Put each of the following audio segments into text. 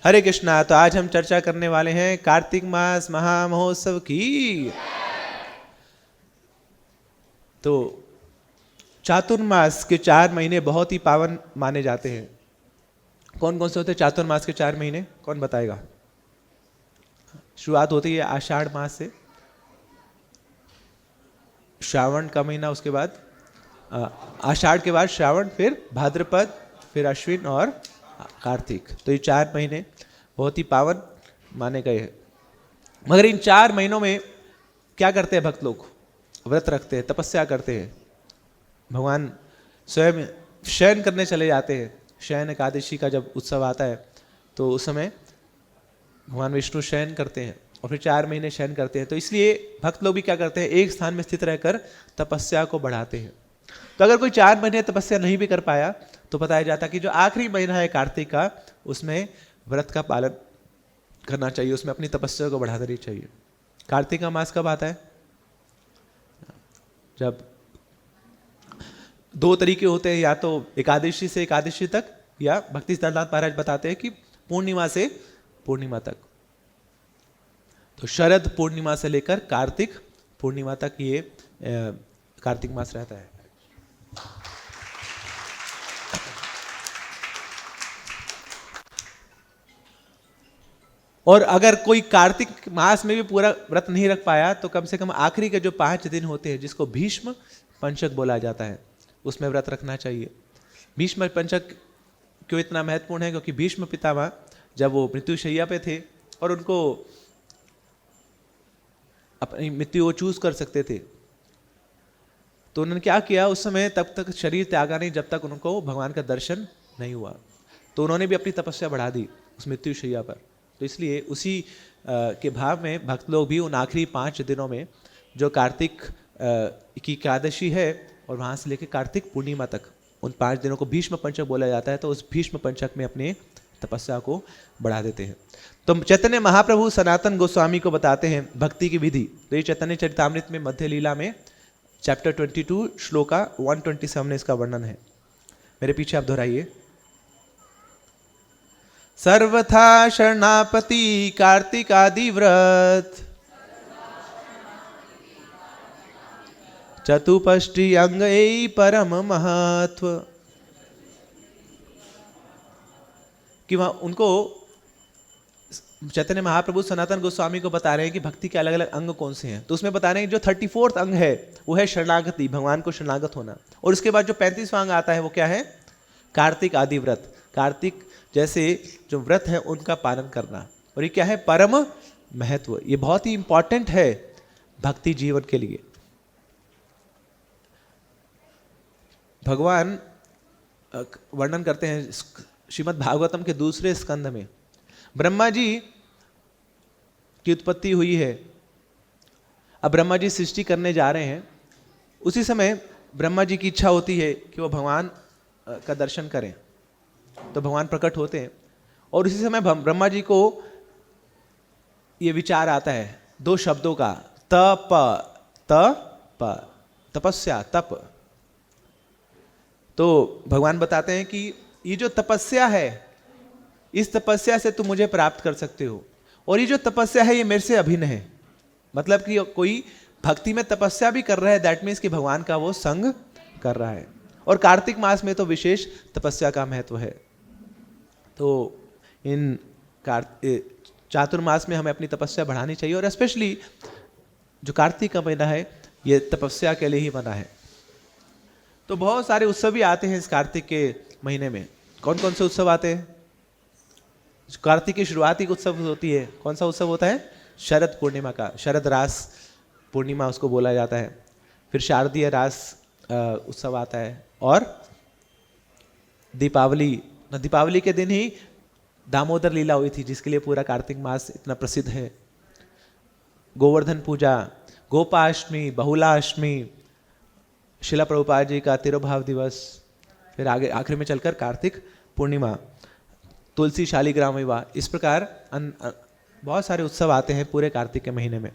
हरे कृष्णा। तो आज हम चर्चा करने वाले हैं कार्तिक मास महामहोत्सव की। तो चातुर्मास के 4 महीने बहुत ही पावन माने जाते हैं। कौन कौन से होते हैं चातुर्मास के 4 महीने, कौन बताएगा? शुरुआत होती है आषाढ़ मास से, श्रावण का महीना, उसके बाद आषाढ़ के बाद श्रावण, फिर भाद्रपद, फिर अश्विन और कार्तिक। तो ये 4 महीने बहुत ही पावन माने गए हैं। मगर इन 4 महीनों में क्या करते हैं भक्त लोग? व्रत रखते हैं, तपस्या करते हैं। भगवान स्वयं शयन करने चले जाते हैं। शयन एकादशी का जब उत्सव आता है तो उस समय भगवान विष्णु शयन करते हैं और फिर 4 महीने शयन करते हैं। तो इसलिए भक्त लोग भी क्या करते हैं, एक स्थान में स्थित रहकर तपस्या को बढ़ाते हैं। तो अगर कोई 4 महीने तपस्या नहीं भी कर पाया तो बताया जाता कि जो आखिरी महीना है कार्तिक का, उसमें व्रत का पालन करना चाहिए, उसमें अपनी तपस्या को बढ़ा देनी चाहिए। कार्तिक का मास कब आता है? जब 2 तरीके होते हैं, या तो एकादशी से एकादशी तक, या भक्ति सिद्धांत महाराज बताते हैं कि पूर्णिमा से पूर्णिमा तक। तो शरद पूर्णिमा से लेकर कार्तिक पूर्णिमा तक ये कार्तिक मास रहता है। और अगर कोई कार्तिक मास में भी पूरा व्रत नहीं रख पाया तो कम से कम आखिरी के जो 5 दिन होते हैं, जिसको भीष्म पंचक बोला जाता है, उसमें व्रत रखना चाहिए। भीष्म पंचक क्यों इतना महत्वपूर्ण है? क्योंकि भीष्म पितामह जब वो मृत्युशैया पे थे और उनको अपनी मृत्यु वो चूज कर सकते थे, तो उन्होंने क्या किया? उस समय तब तक शरीर त्यागा नहीं जब तक उनको भगवान का दर्शन नहीं हुआ। तो उन्होंने भी अपनी तपस्या बढ़ा दी उस मृत्युशैया पर। तो इसलिए उसी के भाव में भक्त लोग भी उन आखिरी 5 दिनों में, जो कार्तिक की एकादशी है और वहाँ से लेकर कार्तिक पूर्णिमा तक, उन 5 दिनों को भीष्म पंचक बोला जाता है। तो उस भीष्म पंचक में अपने तपस्या को बढ़ा देते हैं। तो चैतन्य महाप्रभु सनातन गोस्वामी को बताते हैं भक्ति की विधि। तो ये चैतन्य चरितामृत में मध्य लीला में चैप्टर 22 श्लोका 127 में इसका वर्णन है। मेरे पीछे आप दोहराइए। सर्वथा शरणापति कार्तिक आदि व्रत, चतुष्पष्टि अंग परम महत्व। कि वहाँ उनको चैतन्य महाप्रभु सनातन गोस्वामी को बता रहे हैं कि भक्ति के अलग अलग अंग कौन से हैं। तो उसमें बता रहे हैं जो 34th अंग है वो है शरणागति, भगवान को शरणागत होना। और उसके बाद जो 35वां अंग आता है वो क्या है? कार्तिक आदि व्रत, कार्तिक जैसे जो व्रत है उनका पालन करना। और ये क्या है? परम महत्व। ये बहुत ही इंपॉर्टेंट है भक्ति जीवन के लिए। भगवान वर्णन करते हैं श्रीमद् भागवतम के 2 स्कंध में, ब्रह्मा जी की उत्पत्ति हुई है। अब ब्रह्मा जी सृष्टि करने जा रहे हैं। उसी समय ब्रह्मा जी की इच्छा होती है कि वो भगवान का दर्शन करें। तो भगवान प्रकट होते हैं और उसी समय ब्रह्मा जी को ये विचार आता है 2 शब्दों का, तप, तप, तपस्या, तप। तो भगवान बताते हैं कि ये जो तपस्या है, इस तपस्या से तुम मुझे प्राप्त कर सकते हो। और ये जो तपस्या है ये मेरे से अभिन्न है। मतलब कि कोई भक्ति में तपस्या भी कर रहा है, दैट मीन्स कि भगवान का वो संग कर रहा है। और कार्तिक मास में तो विशेष तपस्या का महत्व है। तो इन चातुर्मास में हमें अपनी तपस्या बढ़ानी चाहिए। और स्पेशली जो कार्तिक का महीना है ये तपस्या के लिए ही बना है। तो बहुत सारे उत्सव भी आते हैं इस कार्तिक के महीने में। कौन कौन से उत्सव आते हैं? कार्तिक की शुरुआती उत्सव होती है, कौन सा उत्सव होता है? शरद पूर्णिमा का, शरद रास पूर्णिमा उसको बोला जाता है। फिर शारदीय रास उत्सव आता है। और दीपावली, दीपावली के दिन ही दामोदर लीला हुई थी, जिसके लिए पूरा कार्तिक मास इतना प्रसिद्ध है। गोवर्धन पूजा, गोपाष्टमी, बहुलाष्टमी, शिला प्रभुपाद जी का तिरुभाव दिवस, फिर आगे आखिर में चलकर कार्तिक पूर्णिमा, तुलसी शालिग्राम विवाह। इस प्रकार बहुत सारे उत्सव आते हैं पूरे कार्तिक के महीने में।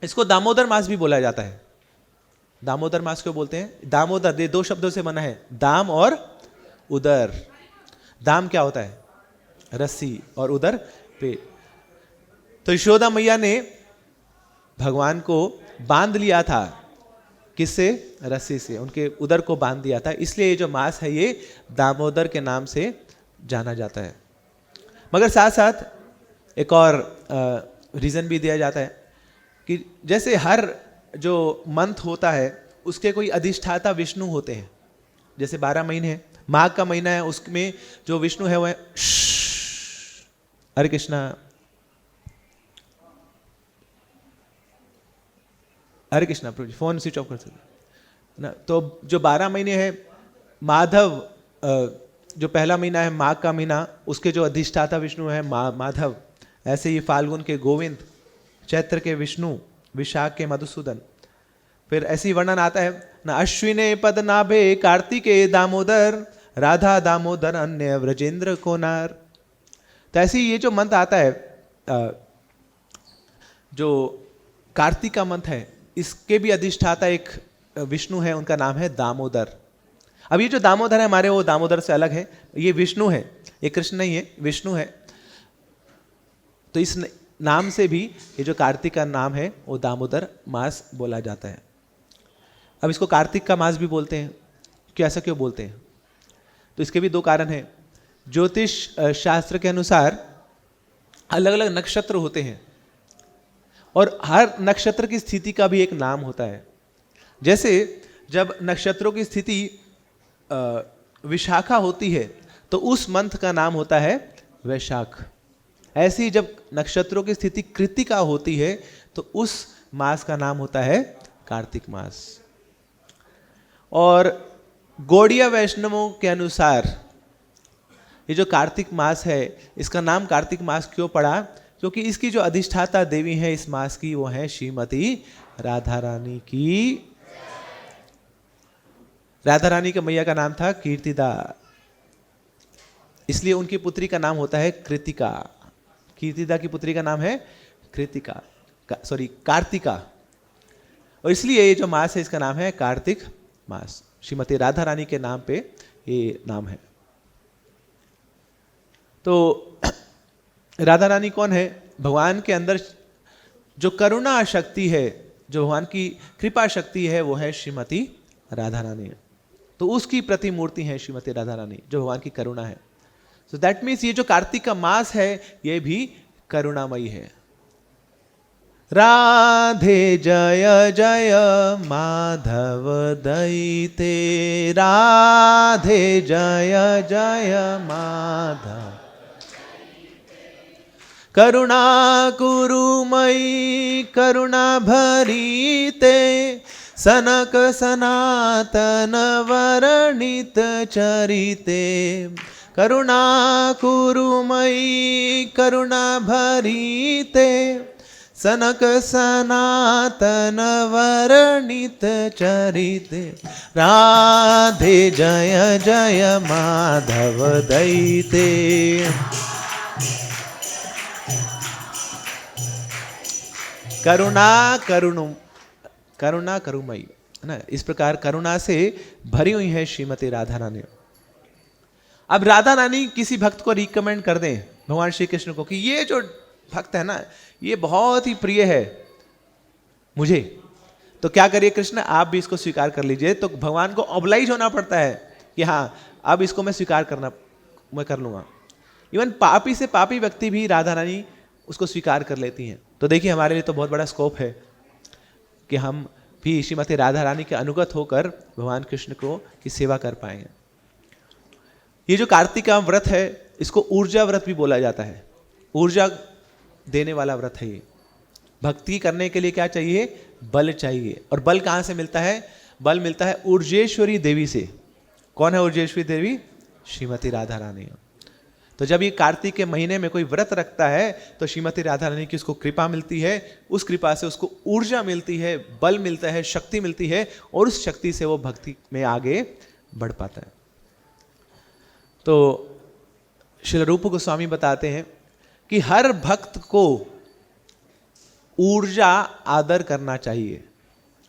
इसको दामोदर मास भी बोला जाता है। दामोदर मास क्यों बोलते हैं? दामोदर 2 शब्दों से बना है, दाम और उदर। दाम क्या होता है? रस्सी और उदर पे। तो यशोदा मैया ने भगवान को बांध लिया था, किससे? रस्सी से, उनके उदर को बांध दिया था। इसलिए ये जो मास है ये दामोदर के नाम से जाना जाता है। मगर साथ साथ एक और रीज़न भी दिया जाता है कि जैसे हर जो मंथ होता है उसके कोई अधिष्ठाता विष्णु होते हैं। जैसे 12 महीने हैं, माघ का महीना है, उसमें जो विष्णु है वह हरे कृष्णा, हरे कृष्णा प्रभु जी, फोन स्विच ऑफ कर सकते ना। तो जो 12 महीने हैं, माधव जो पहला महीना है माघ का महीना, उसके जो अधिष्ठाता विष्णु है माधव। ऐसे ही फाल्गुन के गोविंद, चैत्र के विष्णु, विशाख के मधुसूदन। फिर ऐसी वर्णन आता है ना, अश्विने पद्मनाभे कार्तिके दामोदर, राधा दामोदर अन्य व्रजेंद्र कोनार। तो ऐसी ये जो मंथ आता है, जो कार्तिक का मंथ है, इसके भी अधिष्ठाता एक विष्णु है, उनका नाम है दामोदर। अब ये जो दामोदर है हमारे, वो दामोदर से अलग है, ये विष्णु है, ये कृष्ण नहीं है, विष्णु है। तो इस नाम से भी ये जो कार्तिक का नाम है वो दामोदर मास बोला जाता है। अब इसको कार्तिक का मास भी बोलते हैं, क्यों, ऐसा क्यों बोलते हैं? तो इसके भी दो कारण हैं। ज्योतिष शास्त्र के अनुसार अलग अलग नक्षत्र होते हैं और हर नक्षत्र की स्थिति का भी एक नाम होता है। जैसे जब नक्षत्रों की स्थिति विशाखा होती है तो उस मंथ का नाम होता है वैशाख। ऐसे ही जब नक्षत्रों की स्थिति कृतिका होती है तो उस मास का नाम होता है कार्तिक मास। और गौड़ीय वैष्णवों के अनुसार ये जो कार्तिक मास है, इसका नाम कार्तिक मास क्यों पड़ा? क्योंकि इसकी जो अधिष्ठाता देवी है इस मास की, वो है श्रीमती राधा रानी की। राधा रानी के मैया का नाम था कीर्तिदा, इसलिए उनकी पुत्री का नाम होता है कृतिका। कीर्तिदा की पुत्री का नाम है कृतिका, कार्तिका। और इसलिए ये जो मास है इसका नाम है कार्तिक मास। श्रीमती राधा रानी के नाम पे ये नाम है। तो राधा रानी कौन है? भगवान के अंदर जो करुणा शक्ति है, जो भगवान की कृपा शक्ति है, वो है श्रीमती राधा रानी। तो उसकी प्रतिमूर्ति है श्रीमती राधा रानी, जो भगवान की करुणा है। सो दैट मीन्स ये जो कार्तिक का मास है ये भी करुणामयी है। राधे जय जय माधव दयिते, राधे जय जय माधव, करुणा कुरुमयी करुणा भरीते, सनक सनातन वर्णित चरिते, करुणा कुरुमयी करुणा भरीते, सनक सनातन वर्णित चरिते, राधे जय जय माधव दयिते। करुणा करुमयी है ना, इस प्रकार करुणा से भरी हुई है श्रीमती राधा रानी। अब राधा रानी किसी भक्त को रिकमेंड कर दें भगवान श्री कृष्ण को कि ये जो भक्त है ना ये बहुत ही प्रिय है मुझे, तो क्या करिए कृष्ण, आप भी इसको स्वीकार कर लीजिए। तो भगवान को ऑब्लाइज होना पड़ता है कि हाँ अब इसको मैं स्वीकार मैं कर लूंगा। इवन पापी से पापी व्यक्ति भी राधा रानी उसको स्वीकार कर लेती हैं। तो देखिए हमारे लिए तो बहुत बड़ा स्कोप है कि हम भी श्रीमती राधा रानी के अनुगत होकर भगवान कृष्ण को की सेवा कर पाएंगे। ये जो कार्तिक का व्रत है इसको ऊर्जा व्रत भी बोला जाता है। ऊर्जा देने वाला व्रत है ये। भक्ति करने के लिए क्या चाहिए? बल चाहिए। और बल कहाँ से मिलता है? बल मिलता है ऊर्जेश्वरी देवी से। कौन है ऊर्जेश्वरी देवी? श्रीमती राधा रानी। तो जब ये कार्तिक के महीने में कोई व्रत रखता है तो श्रीमती राधा रानी की उसको कृपा मिलती है, उस कृपा से उसको ऊर्जा मिलती है, बल मिलता है, शक्ति मिलती है, और उस शक्ति से वो भक्ति में आगे बढ़ पाता है। तो श्री रूप गोस्वामी बताते हैं कि हर भक्त को ऊर्जा आदर करना चाहिए।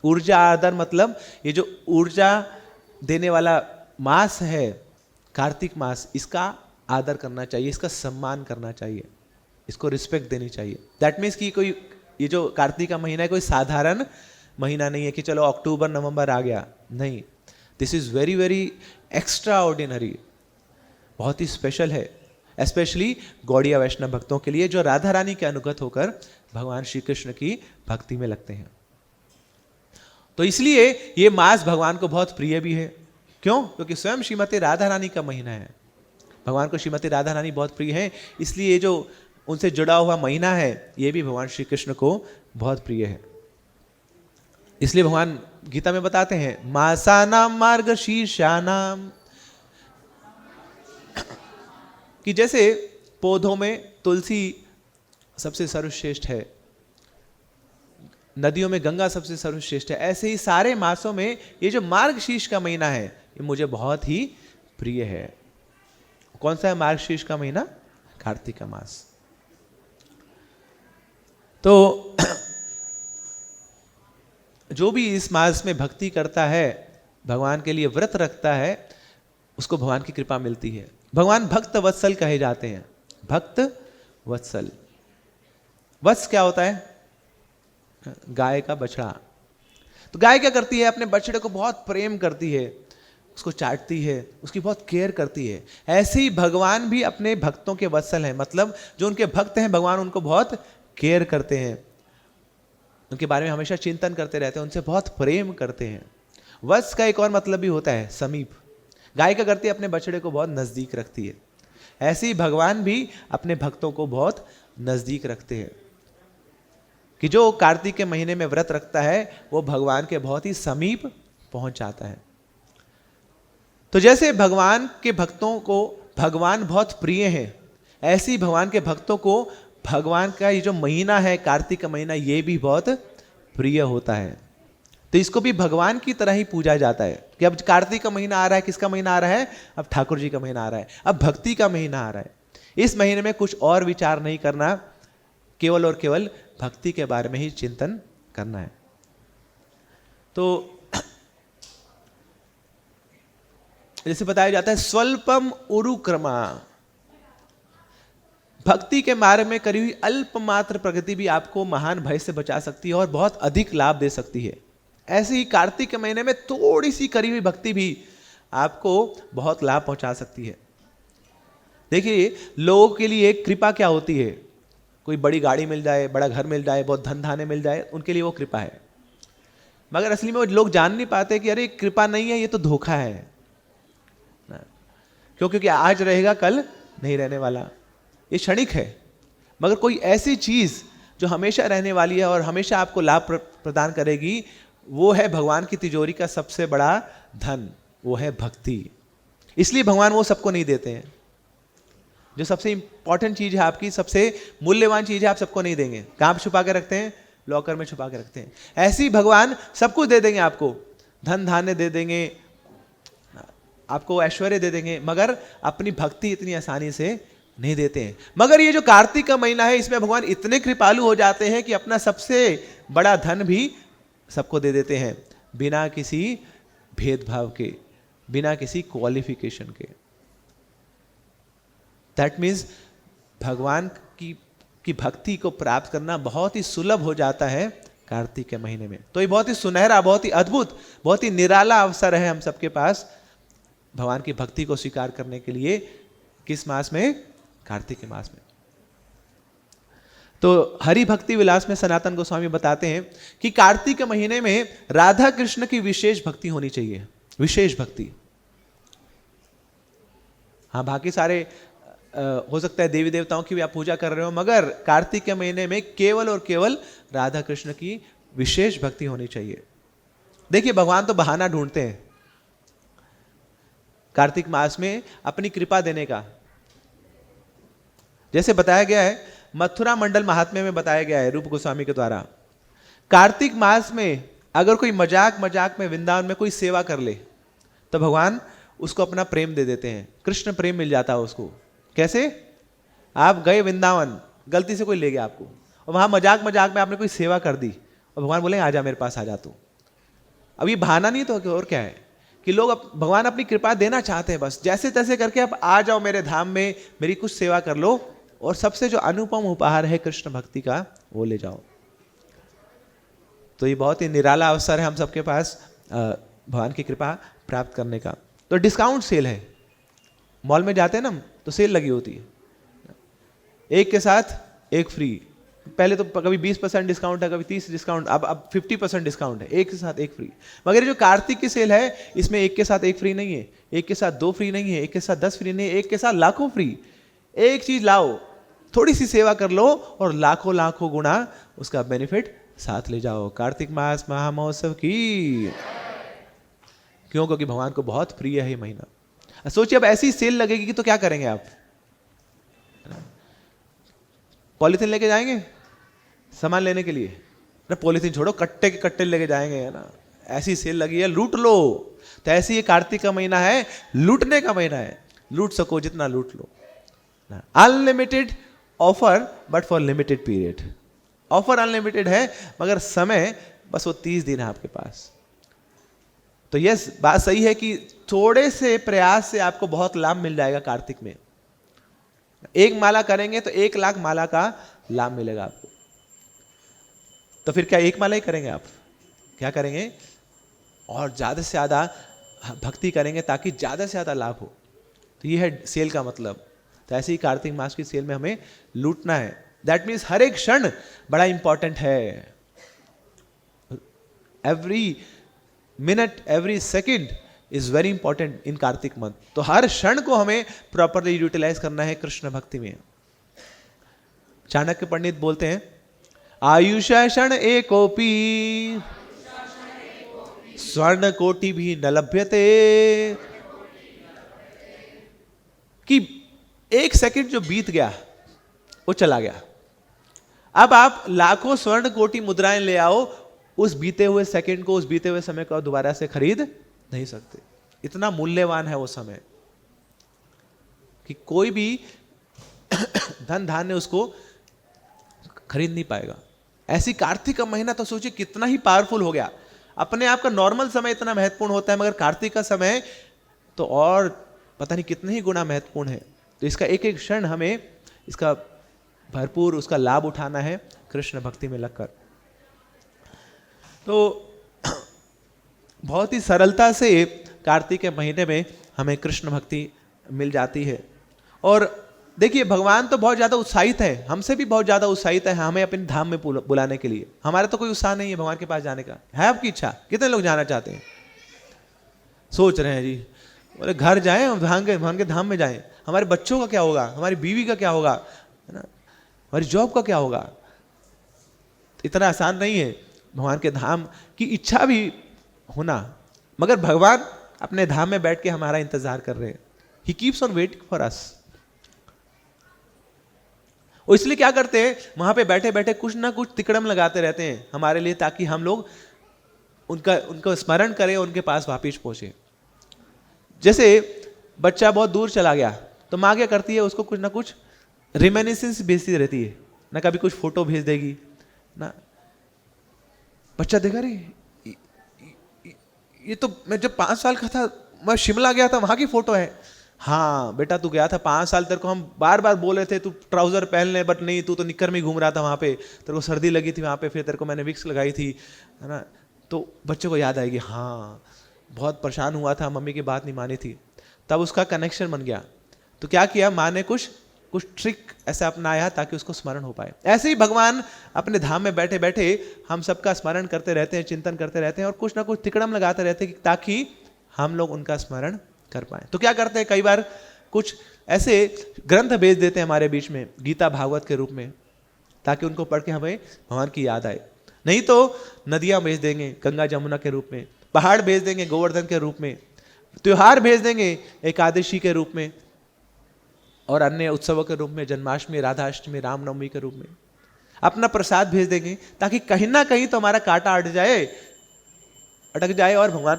ऊर्जा आदर मतलब ये जो ऊर्जा देने वाला मास है कार्तिक मास, इसका आदर करना चाहिए, इसका सम्मान करना चाहिए, इसको रिस्पेक्ट देनी चाहिए। दैट मीन्स कि कोई ये जो कार्तिक का महीना है कोई साधारण महीना नहीं है कि चलो अक्टूबर नवंबर आ गया, नहीं, this is very very extra ordinary, बहुत ही स्पेशल है, स्पेशली गौड़िया वैष्णव भक्तों के लिए जो राधा रानी के अनुगत होकर भगवान श्री कृष्ण की भक्ति में लगते हैं। तो इसलिए ये मास भगवान को बहुत प्रिय भी है। क्यों? क्योंकि स्वयं श्रीमती राधा रानी का महीना है, भगवान को श्रीमती राधा रानी बहुत प्रिय है, इसलिए ये जो उनसे जुड़ा हुआ महीना है ये भी भगवान श्री कृष्ण को बहुत प्रिय है। इसलिए भगवान गीता में बताते हैं मासानाम मार्गशीर्षानाम, कि जैसे पौधों में तुलसी सबसे सर्वश्रेष्ठ है, नदियों में गंगा सबसे सर्वश्रेष्ठ है, ऐसे ही सारे मासों में ये जो मार्गशीर्ष का महीना है ये मुझे बहुत ही प्रिय है। कौन सा है मार्गशीर्ष का महीना? कार्तिक का मास। तो जो भी इस मास में भक्ति करता है, भगवान के लिए व्रत रखता है, उसको भगवान की कृपा मिलती है। भगवान भक्त वत्सल कहे जाते हैं, भक्त वत्सल। वत्स क्या होता है? गाय का बछड़ा। तो गाय क्या करती है? अपने बछड़े को बहुत प्रेम करती है, उसको चाटती है, उसकी बहुत केयर करती है। ऐसे ही भगवान भी अपने भक्तों के वत्सल हैं, मतलब जो उनके भक्त हैं भगवान उनको बहुत केयर करते हैं, उनके बारे में हमेशा चिंतन करते रहते हैं, उनसे बहुत प्रेम करते हैं। वत्स का एक और मतलब भी होता है समीप। गाय क्या करती है? अपने बछड़े को बहुत नजदीक रखती है। ऐसे ही भगवान भी अपने भक्तों को बहुत नजदीक रखते हैं, कि जो कार्तिक के महीने में व्रत रखता है वो भगवान के बहुत ही समीप पहुंच जाता है। तो जैसे भगवान के भक्तों को भगवान बहुत प्रिय है, ऐसे ही भगवान के भक्तों को भगवान का ये जो महीना है कार्तिक का महीना ये भी बहुत प्रिय होता है। तो इसको भी भगवान की तरह ही पूजा जाता है कि अब कार्तिक का महीना आ रहा है, किसका महीना आ रहा है? अब ठाकुर जी का महीना आ रहा है, अब भक्ति का महीना आ रहा है। इस महीने में कुछ और विचार नहीं करना, केवल और केवल भक्ति के बारे में ही चिंतन करना है। तो जैसे बताया जाता है स्वल्पम उरुक्रमा, भक्ति के मार्ग में करी हुई अल्प मात्र प्रगति भी आपको महान भय से बचा सकती है और बहुत अधिक लाभ दे सकती है। ऐसे ही कार्तिक के महीने में थोड़ी सी करी हुई भक्ति भी आपको बहुत लाभ पहुंचा सकती है। देखिए लोगों के लिए कृपा क्या होती है? कोई बड़ी गाड़ी मिल जाए, बड़ा घर मिल जाए, बहुत धन धाने मिल जाए, उनके लिए वो कृपा है। मगर असली में वो लोग जान नहीं पाते कि अरे कृपा नहीं है, ये तो धोखा है। क्यों? क्योंकि आज रहेगा कल नहीं रहने वाला, ये क्षणिक है। मगर कोई ऐसी चीज जो हमेशा रहने वाली है और हमेशा आपको लाभ प्रदान करेगी, वो है भगवान की तिजोरी का सबसे बड़ा धन, वो है भक्ति। इसलिए भगवान वो सबको नहीं देते हैं। जो सबसे इंपॉर्टेंट चीज है आपकी, सबसे मूल्यवान चीज है, आप सबको नहीं देंगे। कहां पे छुपा के रखते हैं? लॉकर में छुपा के रखते हैं। ऐसे ही भगवान सबको दे देंगे, आपको धन धान्य दे देंगे, आपको ऐश्वर्य दे देंगे, मगर अपनी भक्ति इतनी आसानी से नहीं देते हैं। मगर ये जो कार्तिक का महीना है इसमें भगवान इतने कृपालु हो जाते हैं कि अपना सबसे बड़ा धन भी सबको दे देते हैं, बिना किसी भेदभाव के, बिना किसी क्वालिफिकेशन के। दैट मीन्स भगवान की भक्ति को प्राप्त करना बहुत ही सुलभ हो जाता है कार्तिक के महीने में। तो ये बहुत ही सुनहरा, बहुत ही अद्भुत, बहुत ही निराला अवसर है हम सबके पास भगवान की भक्ति को स्वीकार करने के लिए। किस मास में? कार्तिक के मास में। तो हरि भक्ति विलास में सनातन गोस्वामी बताते हैं कि कार्तिक के महीने में राधा कृष्ण की विशेष भक्ति होनी चाहिए, विशेष भक्ति। हाँ, बाकी सारे हो सकता है देवी देवताओं की भी आप पूजा कर रहे हो, मगर कार्तिक के महीने में केवल और केवल राधा कृष्ण की विशेष भक्ति होनी चाहिए। देखिए भगवान तो बहाना ढूंढते हैं कार्तिक मास में अपनी कृपा देने का। जैसे बताया गया है, मथुरा मंडल महात्म्य में बताया गया है रूप गोस्वामी के द्वारा, कार्तिक मास में अगर कोई मजाक मजाक में वृंदावन में कोई सेवा कर ले तो भगवान उसको अपना प्रेम दे देते हैं, कृष्ण प्रेम मिल जाता है उसको। कैसे? आप गए वृंदावन, गलती से कोई ले गया आपको, और वहां मजाक मजाक में आपने कोई सेवा कर दी और भगवान बोले आजा मेरे पास, आ जा तू। अब ये बहाना नहीं तो और क्या है? कि लोग भगवान अपनी कृपा देना चाहते हैं, बस जैसे तैसे करके आप आ जाओ मेरे धाम में, मेरी कुछ सेवा कर लो, और सबसे जो अनुपम उपहार है कृष्ण भक्ति का वो ले जाओ। तो ये बहुत ही निराला अवसर है हम सबके पास भगवान की कृपा प्राप्त करने का। तो डिस्काउंट सेल है, मॉल में जाते हैं ना तो सेल लगी होती है, एक के साथ एक फ्री। पहले तो कभी 20% डिस्काउंट है, कभी 30 डिस्काउंट, अब 50% डिस्काउंट है, एक के साथ एक फ्री। मगर जो कार्तिक की सेल है इसमें एक के साथ एक फ्री नहीं है, एक के साथ 2 फ्री नहीं है, एक के साथ 10 फ्री नहीं है, एक के साथ लाखों फ्री। एक चीज लाओ, थोड़ी सी सेवा कर लो और लाखों लाखों गुना उसका बेनिफिट साथ ले जाओ। कार्तिक मास महामहोत्सव की। क्यों? क्योंकि भगवान को बहुत प्रिय है ये महीना। सोचिए अब ऐसी सेल लगेगी तो क्या करेंगे आप? पॉलिथीन लेके जाएंगे सामान लेने के लिए? ना पॉलिथीन छोड़ो, कट्टे के कट्टे लेके जाएंगे, है ना। ऐसी सेल लगी है, लूट लो। तो ऐसी ये कार्तिक का महीना है, लूटने का महीना है, लूट सको जितना लूट लो। Unlimited offer but for limited period. Offer unlimited है मगर समय बस वो 30 दिन है आपके पास। तो यस, बात सही है कि थोड़े से प्रयास से आपको बहुत लाभ मिल जाएगा कार्तिक में। एक माला करेंगे तो 1 लाख माला का लाभ मिलेगा आपको। तो फिर क्या एक माला ही करेंगे आप? क्या करेंगे? और ज्यादा से ज्यादा भक्ति करेंगे ताकि ज्यादा से ज्यादा लाभ हो। तो ये है सेल का मतलब। तो ऐसे ही कार्तिक मास की सेल में हमें लूटना है। दैट मीन्स हर एक क्षण बड़ा इंपॉर्टेंट है। Every minute, every second is very important in Kartik month. तो हर क्षण को हमें प्रॉपरली यूटिलाइज करना है कृष्ण भक्ति में। चाणक्य पंडित बोलते हैं, आयुष क्षण एकोपी स्वर्ण कोटि भी न लभ्यते। कि 1 सेकंड जो बीत गया वो चला गया। अब आप लाखों स्वर्ण कोटि मुद्राएं ले आओ, उस बीते हुए सेकंड को, उस बीते हुए समय को दोबारा से खरीद नहीं सकते। इतना मूल्यवान है वो समय कि कोई भी धन धान्य उसको खरीद नहीं पाएगा। ऐसी कार्तिक का महीना तो सोचिए कितना ही पावरफुल हो गया। अपने आप का नॉर्मल समय इतना महत्वपूर्ण होता है मगर कार्तिक का समय तो और पता नहीं कितने ही गुना महत्वपूर्ण है। तो इसका एक एक क्षण हमें इसका भरपूर उसका लाभ उठाना है कृष्ण भक्ति में लगकर। तो बहुत ही सरलता से कार्तिक के महीने में हमें कृष्ण भक्ति मिल जाती है। और देखिए भगवान तो बहुत ज्यादा उत्साहित है, हमसे भी बहुत ज्यादा उत्साहित है हमें अपने धाम में बुलाने के लिए। हमारा तो कोई उत्साह नहीं है भगवान के पास जाने का। है आपकी इच्छा? कितने लोग जाना चाहते हैं? सोच रहे हैं जी, बोले घर जाएं, भगवान के धाम में जाएं। हमारे बच्चों का क्या होगा? हमारी बीवी का क्या होगा? है ना, हमारी जॉब का क्या होगा? इतना आसान नहीं है भगवान के धाम की इच्छा भी होना। मगर भगवान अपने धाम में बैठ के हमारा इंतजार कर रहे हैं। He keeps on waiting for us. और इसलिए क्या करते हैं, वहां पे बैठे बैठे कुछ ना कुछ तिकड़म लगाते रहते हैं हमारे लिए, ताकि हम लोग उनको स्मरण करें, उनके पास वापिस पहुंचे। जैसे बच्चा बहुत दूर चला गया तो माँ क्या करती है, उसको कुछ ना कुछ रिमेनिसेंस भेजती रहती है ना। कभी कुछ फोटो भेज देगी ना, बच्चा देखा रे ये तो मैं जब 5 साल का था मैं शिमला गया था, वहां की फोटो है। हाँ बेटा तू गया था 5 साल, तेरे को हम बार बार बोले थे तू ट्राउजर पहन ले, बट नहीं, तू तो निक्कर में घूम रहा था वहां पे, तेरे को सर्दी लगी थी वहां पे, फिर तेरे को मैंने विक्स लगाई थी, है ना। तो बच्चे को याद आएगी, हाँ बहुत परेशान हुआ था, मम्मी की बात नहीं मानी थी। तब उसका कनेक्शन बन गया। तो क्या किया माँ ने, कुछ ट्रिक ऐसा अपनाया ताकि उसको स्मरण हो पाए। ऐसे ही भगवान अपने धाम में बैठे बैठे हम सबका स्मरण करते रहते हैं, चिंतन करते रहते हैं और कुछ ना कुछ तिकड़म लगाते रहते हैं ताकि हम लोग उनका स्मरण कर पाए। तो क्या करते हैं, कई बार कुछ ऐसे ग्रंथ भेज देते हैं हमारे बीच में, गीता भागवत के रूप में, ताकि उनको पढ़ के हमें भगवान की याद आए। नहीं तो नदियां भेज देंगे गंगा जमुना के रूप में, पहाड़ भेज देंगे गोवर्धन के रूप में, त्योहार भेज देंगे एकादशी के रूप में, और अन्य उत्सवों के रूप में, जन्माष्टमी, राधाष्टमी, रामनवमी के रूप में। अपना प्रसाद भेज देंगे ताकि कहीं ना कहीं तो हमारा कांटा अटक जाए और भगवान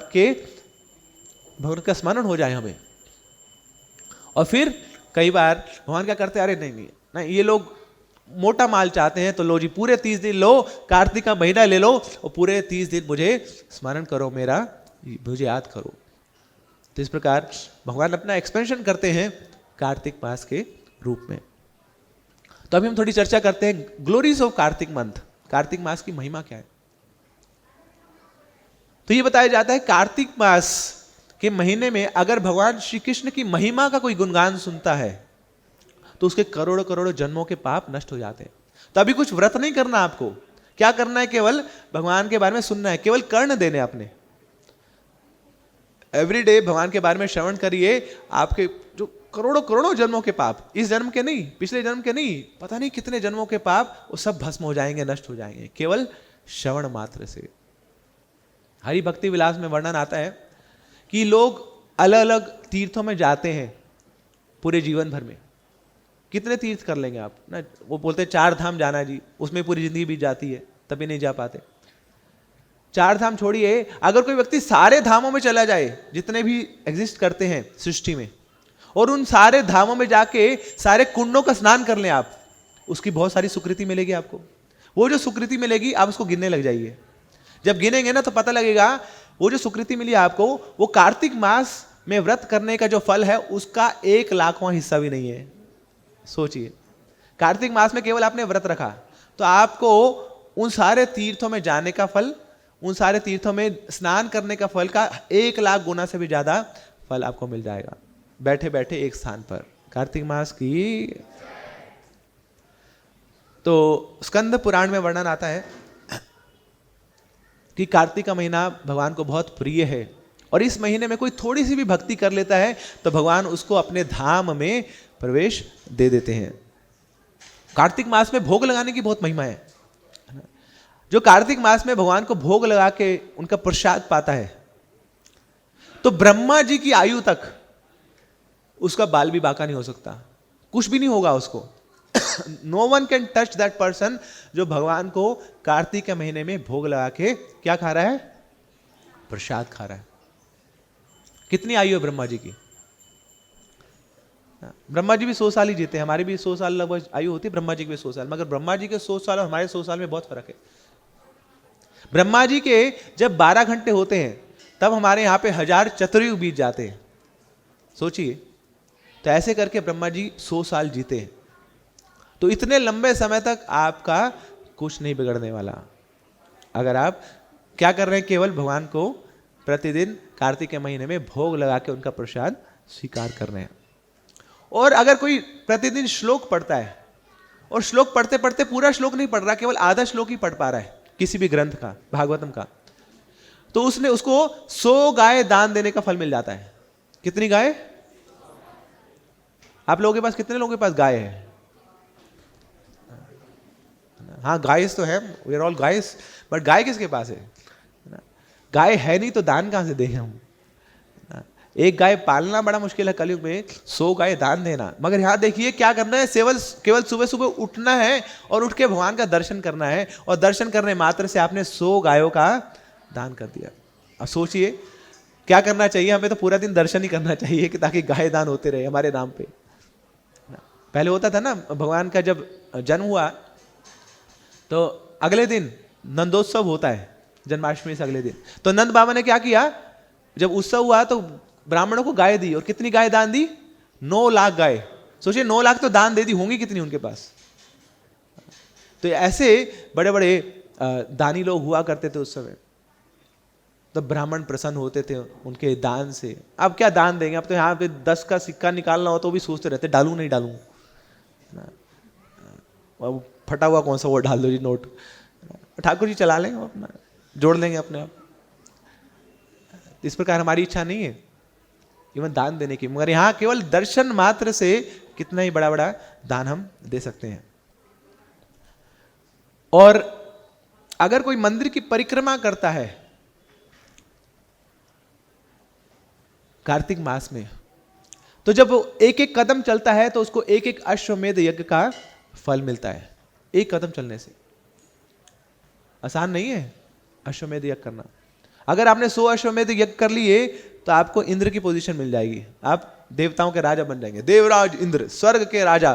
का स्मरण हो जाए हमें। और फिर कई बार भगवान क्या करते हैं, अरे नहीं ये लोग मोटा माल चाहते हैं तो लो जी पूरे 30 दिन लो, कार्तिक का महीना ले लो और पूरे 30 दिन मुझे स्मरण करो, मुझे याद करो। तो इस प्रकार भगवान अपना एक्सपेंशन करते हैं कार्तिक मास के रूप में। तो अभी हम थोड़ी चर्चा करते हैं glories of Kartik month, Kartik मास की महिमा क्या है। तो ये बताया जाता है कार्तिक मास के महीने में अगर भगवान श्री कृष्ण की महिमा का कोई गुणगान सुनता है तो उसके करोड़ों करोड़ों जन्मों के पाप नष्ट हो जाते हैं। तो अभी कुछ व्रत नहीं करना आपको, क्या करना है, केवल भगवान के बारे में सुनना है, केवल कर्ण देने अपने। एवरी डे भगवान के बारे में श्रवण करिए, आपके जो करोड़ों करोड़ों जन्मों के पाप, इस जन्म के नहीं, पिछले जन्म के नहीं, पता नहीं कितने जन्मों के पाप, वो सब भस्म हो जाएंगे, नष्ट हो जाएंगे केवल श्रवण मात्र से। हरि भक्ति विलास में वर्णन आता है कि लोग अलग अलग तीर्थों में जाते हैं पूरे जीवन भर में। कितने तीर्थ कर लेंगे आप ना, वो बोलते हैं 4 धाम जाना जी, उसमें पूरी जिंदगी बीत जाती है, तभी नहीं जा पाते। 4 धाम छोड़िए, अगर कोई व्यक्ति सारे धामों में चला जाए जितने भी एग्जिस्ट करते हैं सृष्टि में, और उन सारे धामों में जाके सारे कुंडों का स्नान कर लें आप, उसकी बहुत सारी सुकृति मिलेगी आपको। वो जो सुकृति मिलेगी आप उसको गिनने लग जाइए। जब गिनेंगे ना तो पता लगेगा वो जो सुकृति मिली आपको, वो कार्तिक मास में व्रत करने का जो फल है उसका 1,00,000वां हिस्सा भी नहीं है। सोचिए, कार्तिक मास में केवल आपने व्रत रखा तो आपको उन सारे तीर्थों में जाने का फल, उन सारे तीर्थों में स्नान करने का फल का 1,00,000 गुना से भी ज्यादा फल आपको मिल जाएगा, बैठे बैठे एक स्थान पर। कार्तिक मास की तो स्कंद पुराण में वर्णन आता है कि कार्तिक का महीना भगवान को बहुत प्रिय है, और इस महीने में कोई थोड़ी सी भी भक्ति कर लेता है तो भगवान उसको अपने धाम में प्रवेश दे देते हैं। कार्तिक मास में भोग लगाने की बहुत महिमा है। जो कार्तिक मास में भगवान को भोग लगा के उनका प्रसाद पाता है तो ब्रह्मा जी की आयु तक उसका बाल भी बांका नहीं हो सकता, कुछ भी नहीं होगा उसको। No one can touch that person जो भगवान को कार्तिक के महीने में भोग लगा के क्या खा रहा है, प्रसाद खा रहा है। कितनी आयु है ब्रह्मा जी की? ब्रह्मा जी भी 100 साल ही जीते हैं, हमारी भी 100 साल लगभग आयु होती है, ब्रह्मा जी की भी 100 साल, मगर ब्रह्मा जी के 100 साल और हमारे 100 साल में बहुत फर्क है। ब्रह्मा जी के जब 12 घंटे होते हैं तब हमारे यहाँ पे 1000 चतुर्युग बीत जाते हैं। सोचिए, तो ऐसे करके ब्रह्मा जी 100 साल जीते हैं। तो इतने लंबे समय तक आपका कुछ नहीं बिगड़ने वाला अगर आप क्या कर रहे हैं, केवल भगवान को प्रतिदिन कार्तिक के महीने में भोग लगा के उनका प्रसाद स्वीकार कर रहे हैं। और अगर कोई प्रतिदिन श्लोक पढ़ता है और श्लोक पढ़ते पढ़ते पूरा श्लोक नहीं पढ़ रहा, केवल आधा श्लोक ही पढ़ पा रहा है किसी भी ग्रंथ का, भागवतम का, तो उसने उसको 100 गाय दान देने का फल मिल जाता है। कितनी गाय? आप लोगों के पास, कितने लोगों के पास गाय है? हाँ, गाइस तो है, we are all guys, but गाय किसके पास है? गाय है नहीं तो दान कहां से दें हम? एक गाय पालना बड़ा मुश्किल है कलयुग में, 100 गाय दान देना। मगर यहां देखिए क्या करना है, केवल सुबह सुबह उठना है और उठ के भगवान का दर्शन करना है, और दर्शन करने मात्र से आपने 100 गायों का दान कर दिया। अब सोचिए क्या करना चाहिए, हमें तो पूरा दिन दर्शन ही करना चाहिए कि ताकि गाय दान होते रहे हमारे नाम पे। पहले होता था ना, भगवान का जब जन्म हुआ तो अगले दिन नंदोत्सव होता है, जन्माष्टमी से अगले दिन। तो नंद बाबा ने क्या किया, जब उत्सव हुआ तो ब्राह्मणों को गाय दी, और कितनी गाय दान दी? 9 लाख गाय। सोचिए 9 लाख तो दान दे दी, होंगी कितनी उनके पास? तो ऐसे बड़े बड़े दानी लोग हुआ करते थे उस समय। तो ब्राह्मण प्रसन्न होते थे उनके दान से। अब क्या दान देंगे, अब तो यहाँ पे 10 का सिक्का निकालना हो तो भी सोचते रहते डालूं नहीं डालूं, अब फटा हुआ कौन सा वो डाल दो जी नोट, ठाकुर जी चला लेंगे अपना, जोड़ लेंगे अपने आप। इस प्रकार हमारी इच्छा नहीं है इवन दान देने की, मगर यहाँ केवल दर्शन मात्र से कितना ही बड़ा बड़ा दान हम दे सकते हैं। और अगर कोई मंदिर की परिक्रमा करता है कार्तिक मास में, तो जब वो एक एक कदम चलता है तो उसको एक एक अश्वमेध यज्ञ का फल मिलता है। एक कदम चलने से आसान नहीं है अश्वमेध यज्ञ करना। अगर आपने 100 अश्वमेध यज्ञ कर लिए तो आपको इंद्र की पोजीशन मिल जाएगी, आप देवताओं के राजा बन जाएंगे, देवराज इंद्र, स्वर्ग के राजा।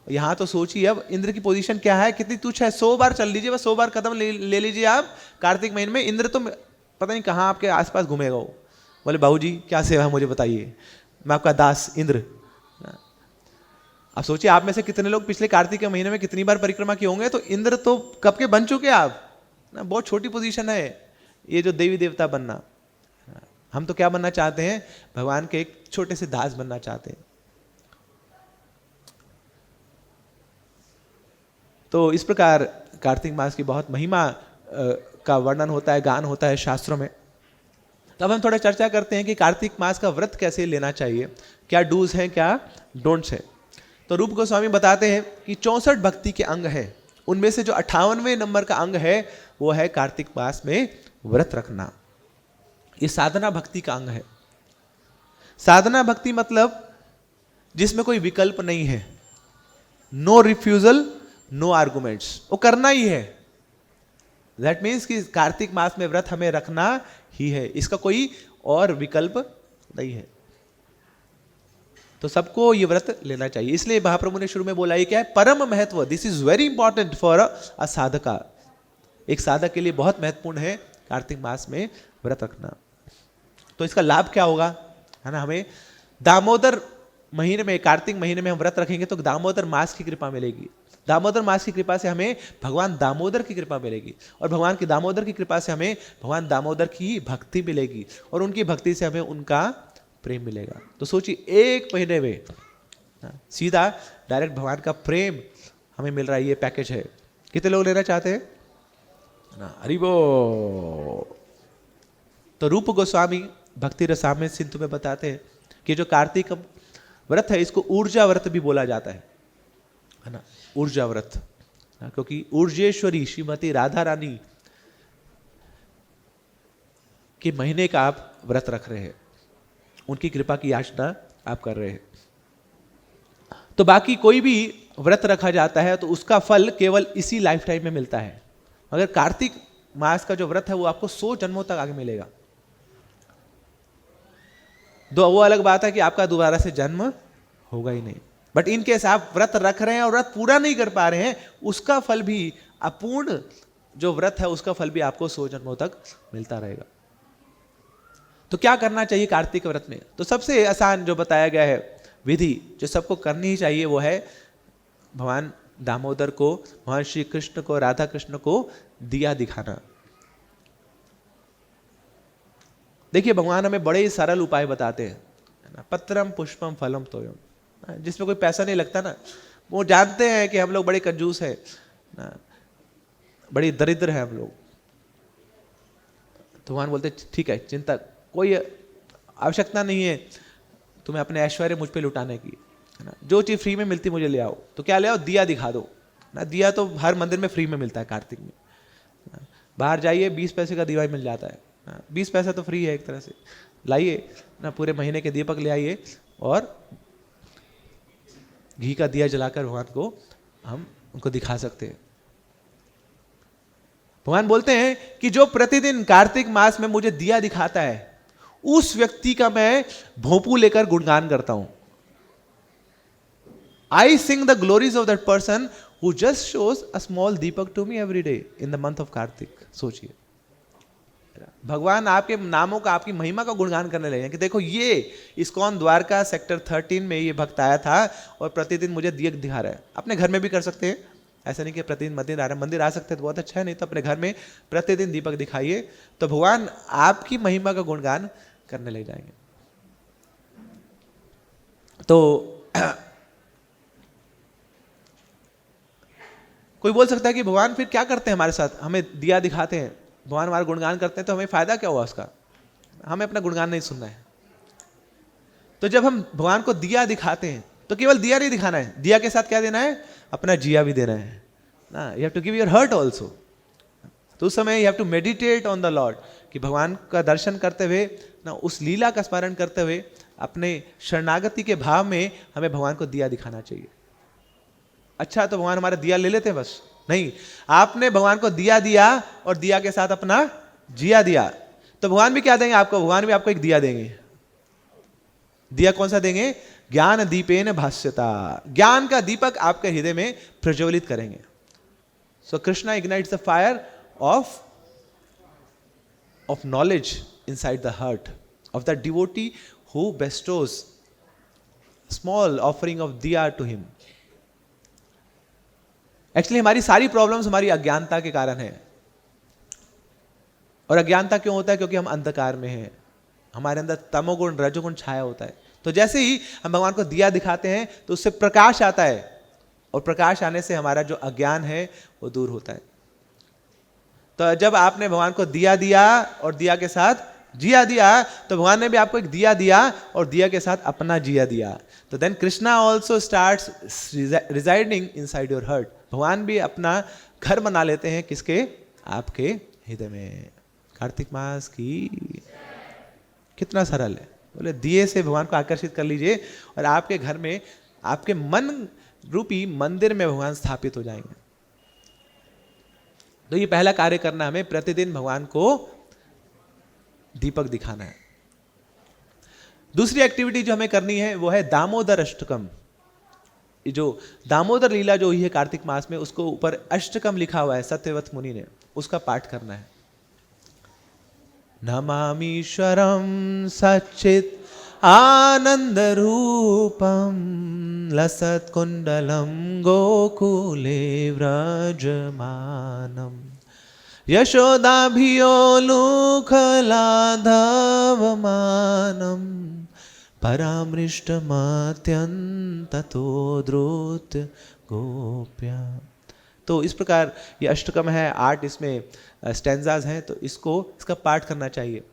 यहां तो सोचिए अब इंद्र की पोजीशन क्या है, कितनी तुच्छ है। 100 बार चल लीजिए, बस 100 बार कदम ले लीजिए आप कार्तिक महीने में, इंद्र तो पता नहीं कहां आपके आसपास घूमेगा, वो बोले बाबूजी क्या सेवा है मुझे बताइए, मैं आपका दास इंद्र। अब सोचिए आप में से कितने लोग पिछले कार्तिक के महीने में कितनी बार परिक्रमा किए होंगे, तो इंद्र तो कब के बन चुके आप ना, बहुत छोटी पोजीशन है ये जो देवी देवता बनना। हम तो क्या बनना चाहते हैं, भगवान के एक छोटे से दास बनना चाहते हैं। तो इस प्रकार कार्तिक मास की बहुत महिमा का वर्णन होता है, गान होता है शास्त्रों में। तो अब हम थोड़ा चर्चा करते हैं कि कार्तिक मास का व्रत कैसे लेना चाहिए, क्या डूज हैं क्या डोंट्स हैं। तो रूप गोस्वामी बताते हैं कि 64 भक्ति के अंग हैं, उनमें से जो 58वें नंबर का अंग है वो है कार्तिक मास में व्रत रखना। ये साधना भक्ति का अंग है। साधना भक्ति मतलब जिसमें कोई विकल्प नहीं है, नो रिफ्यूजल नो आर्गुमेंट्स, वो करना ही है। दैट मीन्स कि कार्तिक मास में व्रत हमें रखना ही है, इसका कोई और विकल्प नहीं है। तो सबको ये व्रत लेना चाहिए। इसलिए महाप्रभु ने शुरू में बोला ये क्या है, परम महत्व, this is very important for a sadhaka. एक साधक के लिए बहुत महत्वपूर्ण है कार्तिक मास में व्रत रखना। तो इसका लाभ क्या होगा, है ना, हमें दामोदर महीने में, कार्तिक महीने में हम व्रत रखेंगे तो दामोदर मास की कृपा मिलेगी। दामोदर मास की कृपा से हमें भगवान दामोदर की कृपा मिलेगी, और भगवान की दामोदर की कृपा से हमें भगवान दामोदर की भक्ति मिलेगी, और उनकी भक्ति से हमें उनका प्रेम मिलेगा। तो सोचिए एक महीने में सीधा डायरेक्ट भगवान का प्रेम हमें मिल रहा है, ये पैकेज है। कितने लोग लेना चाहते हैं ना, हरि बोल। तो रूप गोस्वामी भक्ति रसामृत सिंधु में बताते हैं कि जो कार्तिक व्रत है इसको ऊर्जा व्रत भी बोला जाता है ना, ऊर्जा व्रत, क्योंकि ऊर्जेश्वरी श्रीमती राधा रानी के महीने का आप व्रत रख रहे हैं, उनकी कृपा की याचना आप कर रहे हैं। तो बाकी कोई भी व्रत रखा जाता है तो उसका फल केवल इसी लाइफ टाइम में मिलता है, मगर कार्तिक मास का जो व्रत है वो आपको 100 जन्मों तक आगे मिलेगा। दो वो अलग बात है कि आपका दोबारा से जन्म होगा ही नहीं, बट इन केस आप व्रत रख रहे हैं और व्रत पूरा नहीं कर पा रहे हैं, उसका फल भी, अपूर्ण जो व्रत है उसका फल भी आपको 100 जन्मों तक मिलता रहेगा। तो क्या करना चाहिए कार्तिक व्रत में? तो सबसे आसान जो बताया गया है विधि जो सबको करनी ही चाहिए वो है भगवान दामोदर को, भगवान श्री कृष्ण को, राधा कृष्ण को दिया दिखाना। देखिए भगवान हमें बड़े ही सरल उपाय बताते हैं, पत्रम पुष्पम फलम तोयम, जिसमें कोई पैसा नहीं लगता ना। वो जानते हैं कि हम लोग बड़े कंजूस हैं ना, बड़ी दरिद्र है हम लोग, तो भगवान बोलते ठीक है, चिंता कोई आवश्यकता नहीं है तुम्हें अपने ऐश्वर्य मुझ पे लुटाने की, है ना। जो चीज़ फ्री में मिलती मुझे ले आओ। तो क्या ले आओ? दिया दिखा दो ना। दिया तो हर मंदिर में फ्री में मिलता है कार्तिक में, बाहर जाइए 20 पैसे का दिया मिल जाता है, 20 पैसा तो फ्री है एक तरह से। लाइए ना, पूरे महीने के दीपक ले आइए और घी का दिया जलाकर भगवान को हम उनको दिखा सकते हैं। भगवान बोलते हैं कि जो प्रतिदिन कार्तिक मास में मुझे दिया दिखाता है उस व्यक्ति का मैं भोंपू लेकर गुणगान करता हूं। I sing the glories of that person who just shows a small deepak to me every day in the month of Kartik. सोचिए भगवान आपके नामों का, आपकी महिमा का गुणगान करने लगे कि देखो ये इस्कॉन द्वारका सेक्टर 13 में ये भक्त आया था और प्रतिदिन मुझे दिया दिखा रहा है। अपने घर में भी कर सकते हैं, ऐसा नहीं कि प्रतिदिन मंदिर आ रहा है, मंदिर आ सकते हैं तो बहुत अच्छा है, नहीं तो अपने घर में प्रतिदिन दीपक दिखाइए, तो भगवान आपकी महिमा का गुणगान करने लग जाएंगे। तो कोई बोल सकता है कि भगवान फिर क्या करते हैं हमारे साथ, हमें दिया दिखाते हैं, भगवान हमारा गुणगान करते हैं, तो हमें फायदा क्या हुआ उसका? हमें अपना गुणगान नहीं सुनना है। तो जब हम भगवान को दिया दिखाते हैं तो केवल दिया नहीं दिखाना है, दिया के साथ क्या देना है? अपना जिया भी देना है ना। You have to give your heart also. तो उस समय you have to meditate on the lord, कि भगवान का दर्शन करते हुए ना, उस लीला का स्मरण करते हुए अपने शरणागति के भाव में हमें भगवान को दिया दिखाना चाहिए। अच्छा तो भगवान हमारा दिया ले लेते हैं बस? नहीं, आपने भगवान को दिया दिया और दिया के साथ अपना जिया दिया, तो भगवान भी क्या देंगे आपको? भगवान भी आपको एक दिया देंगे। दिया कौन सा देंगे? ज्ञान दीपेन भास्यता, ज्ञान का दीपक आपके हृदय में प्रज्वलित करेंगे। So Krishna ignites the fire of knowledge inside the heart of the devotee who bestows small offering of diya to him. Actually हमारी सारी प्रॉब्लम्स हमारी अज्ञानता के कारण है। और अज्ञानता क्यों होता है? क्योंकि हम अंधकार में हैं, हमारे अंदर तमोगुण रजोगुण छाया होता है। तो जैसे ही हम भगवान को दिया दिखाते हैं तो उससे प्रकाश आता है, और प्रकाश आने से हमारा जो अज्ञान है वो दूर होता है। तो जब आपने भगवान को दिया दिया और दिया के साथ जिया दिया, तो भगवान ने भी आपको एक दिया दिया और दिया के साथ अपना जिया दिया। तो then Krishna also starts residing inside your heart. भगवान भी अपना घर बना लेते हैं, किसके? आपके हृदय में। कार्तिक मास की कितना सरल है। बोले दिए से भगवान को आकर्षित कर लीजिए और आपके घर में, आपके मन रूपी मंदिर में भगवान स्थापित हो जाएंगे। तो ये पहला कार्य करना, हमें प्रतिदिन भगवान को दीपक दिखाना है। दूसरी एक्टिविटी जो हमें करनी है वो है दामोदर अष्टकम। जो दामोदर लीला जो हुई है कार्तिक मास में, उसको ऊपर अष्टकम लिखा हुआ है सत्यवत मुनि ने, उसका पाठ करना है। नमामीश्वरम सच्चित आनंद रूपम लसत कुंडलम गोकुले व्रजमानम यशोदाभियोलुखलाधवमानम परामृष्टमत्यन्ततो द्रुत गोप्या। तो इस प्रकार ये अष्टकम है, 8 इसमें स्टैंजाज हैं, तो इसका पाठ करना चाहिए।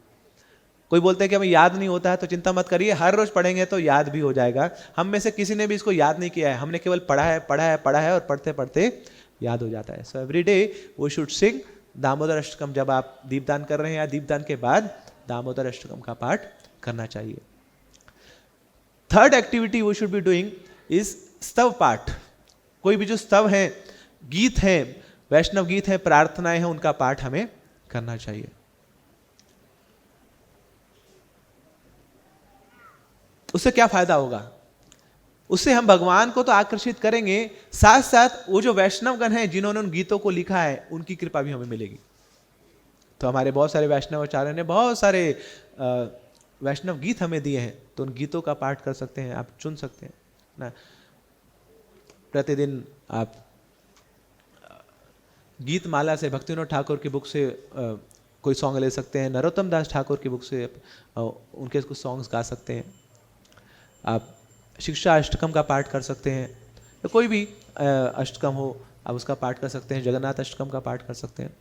कोई बोलते हैं कि हमें याद नहीं होता है, तो चिंता मत करिए, हर रोज पढ़ेंगे तो याद भी हो जाएगा। हम में से किसी ने भी इसको याद नहीं किया है, हमने केवल पढ़ा है और पढ़ते पढ़ते याद हो जाता है। So every day we should sing Damodar Ashtakam. जब आप दीपदान कर रहे हैं या दीपदान के बाद दामोदर अष्टकम का पाठ करना चाहिए। Third activity we should be doing is stava path. कोई भी जो स्तव है, गीत हैं, वैष्णव गीत हैं, प्रार्थनाएं हैं, उनका पाठ हमें करना चाहिए। उससे क्या फायदा होगा? उससे हम भगवान को तो आकर्षित करेंगे, साथ साथ वो जो वैष्णवगण हैं जिन्होंने उन गीतों को लिखा है, उनकी कृपा भी हमें मिलेगी। तो हमारे बहुत सारे वैष्णवाचार्य ने बहुत सारे वैष्णव गीत हमें दिए हैं, तो उन गीतों का पाठ कर सकते हैं, आप चुन सकते हैं ना। प्रतिदिन आप गीत माला से, भक्तिविनोद ठाकुर की बुक से कोई सॉन्ग ले सकते हैं, नरोत्तम दास ठाकुर की बुक से उनके कुछ सॉन्ग्स गा सकते हैं। आप शिक्षा अष्टकम का पाठ कर सकते हैं, तो कोई भी अष्टकम हो आप उसका पाठ कर सकते हैं, जगन्नाथ अष्टकम का पाठ कर सकते हैं।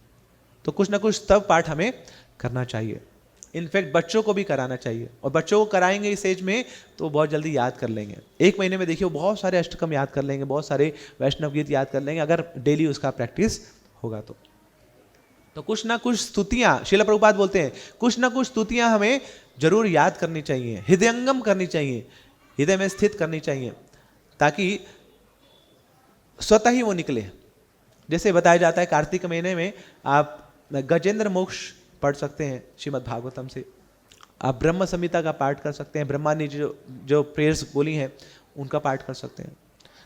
तो कुछ ना कुछ तब पाठ हमें करना चाहिए। इनफैक्ट बच्चों को भी कराना चाहिए, और बच्चों को कराएंगे इस एज में तो बहुत जल्दी याद कर लेंगे। 1 महीने में देखिए वो बहुत सारे अष्टकम याद कर लेंगे, बहुत सारे वैष्णव गीत याद कर लेंगे, अगर डेली उसका प्रैक्टिस होगा तो कुछ ना कुछ स्तुतियां, श्रील प्रभुपाद बोलते हैं, कुछ ना कुछ स्तुतियां हमें जरूर याद करनी चाहिए, हृदयंगम करनी चाहिए, हृदय में स्थित करनी चाहिए, ताकि स्वतः ही वो निकले। जैसे बताया जाता है कार्तिक महीने में आप गजेंद्र मोक्ष पढ़ सकते हैं श्रीमद् भागवतम से, आप ब्रह्म संहिता का पाठ कर सकते हैं, ब्रह्मा ने जो प्रेयर्स बोली हैं उनका पाठ कर सकते हैं।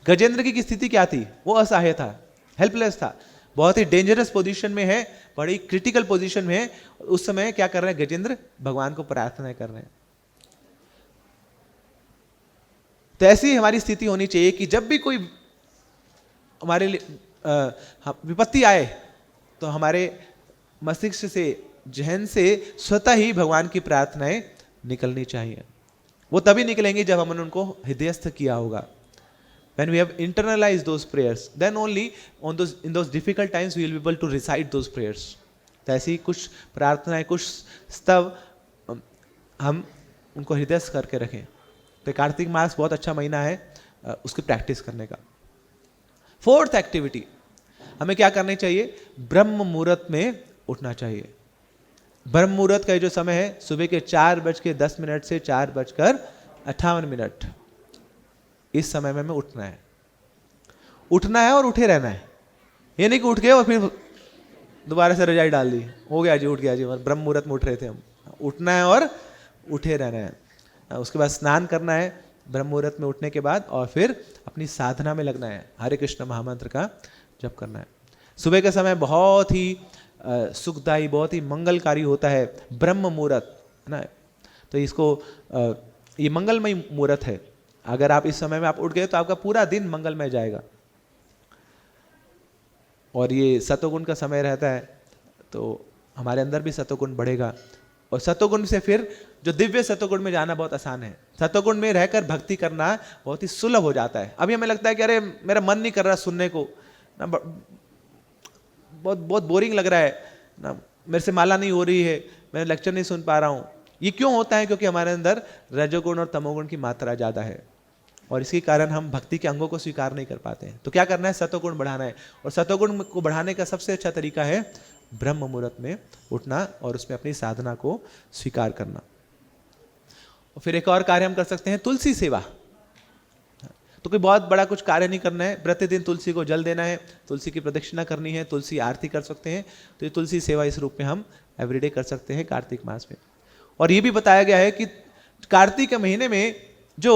गजेंद्र की स्थिति क्या थी? वो असहाय था, हेल्पलेस था, बहुत ही डेंजरस पोजीशन में है, बड़ी क्रिटिकल पोजीशन में है। उस समय क्या कर रहे हैं गजेंद्र? भगवान को प्रार्थना कर रहे हैं। तो ऐसी हमारी स्थिति होनी चाहिए कि जब भी कोई हमारे लिए विपत्ति आए तो हमारे मस्तिष्क से, जहन से स्वतः ही भगवान की प्रार्थनाएं निकलनी चाहिए। वो तभी निकलेंगी जब हमने उनको हृदयस्थ किया होगा। When we have internalized those prayers, then only in those difficult times we will be able to recite those prayers. तो ऐसी कुछ प्रार्थनाएं, कुछ स्तव हम उनको हृदयस्थ करके रखें। तो कार्तिक मास बहुत अच्छा महीना है उसकी प्रैक्टिस करने का। 4th एक्टिविटी, हमें क्या करनी चाहिए? ब्रह्म मुहूर्त में उठना चाहिए। ब्रह्म मुहूर्त का जो समय है सुबह के 4:10 से 4:58। इस समय में हमें उठना है और उठे रहना है। ये नहीं कि उठ गए और फिर दोबारा से रजाई डाल दी, हो गया जी, उठ गया जी, ब्रह्म मुहूर्त में उठ रहे थे हम। उठना है और उठे रहना है। उसके बाद स्नान करना है ब्रह्म मुहूर्त में उठने के बाद, और फिर अपनी साधना में लगना है, हरे कृष्ण महामंत्र का जप करना है। सुबह का समय बहुत ही सुखदायी, बहुत ही मंगलकारी होता है ब्रह्म मुहूर्त, है ना। तो इसको ये मंगलमय मुहूर्त है। अगर आप इस समय में आप उठ गए तो आपका पूरा दिन मंगलमय जाएगा। और ये सतोगुण का समय रहता है, तो हमारे अंदर भी सतोगुण बढ़ेगा। और सतोगुण से फिर जो दिव्य सतोगुण में जाना बहुत आसान है। सतोगुण में रहकर भक्ति करना बहुत ही सुलभ हो जाता है। अभी हमें लगता है कि अरे मेरा मन नहीं कर रहा सुनने को ना, बहुत बहुत बोरिंग लग रहा है ना, मेरे से माला नहीं हो रही है, मैं लेक्चर नहीं सुन पा रहा हूँ। ये क्यों होता है? क्योंकि हमारे अंदर रजोगुण और तमोगुण की मात्रा ज़्यादा है और इसी कारण हम भक्ति के अंगों को स्वीकार नहीं कर पाते हैं। तो क्या करना है? सतोगुण बढ़ाना है। और सतोगुण को बढ़ाने का सबसे अच्छा तरीका है ब्रह्म मुहूर्त में उठना और उसमें अपनी साधना को स्वीकार करना। और फिर एक और कार्य हम कर सकते हैं, तुलसी सेवा। तो कोई बहुत बड़ा कुछ कार्य नहीं करना है, प्रतिदिन तुलसी को जल देना है, तुलसी की प्रदक्षिणा करनी है, तुलसी आरती कर सकते हैं। तो ये तुलसी सेवा इस रूप में हम एवरीडे कर सकते हैं कार्तिक मास में। और ये भी बताया गया है कि कार्तिक के महीने में जो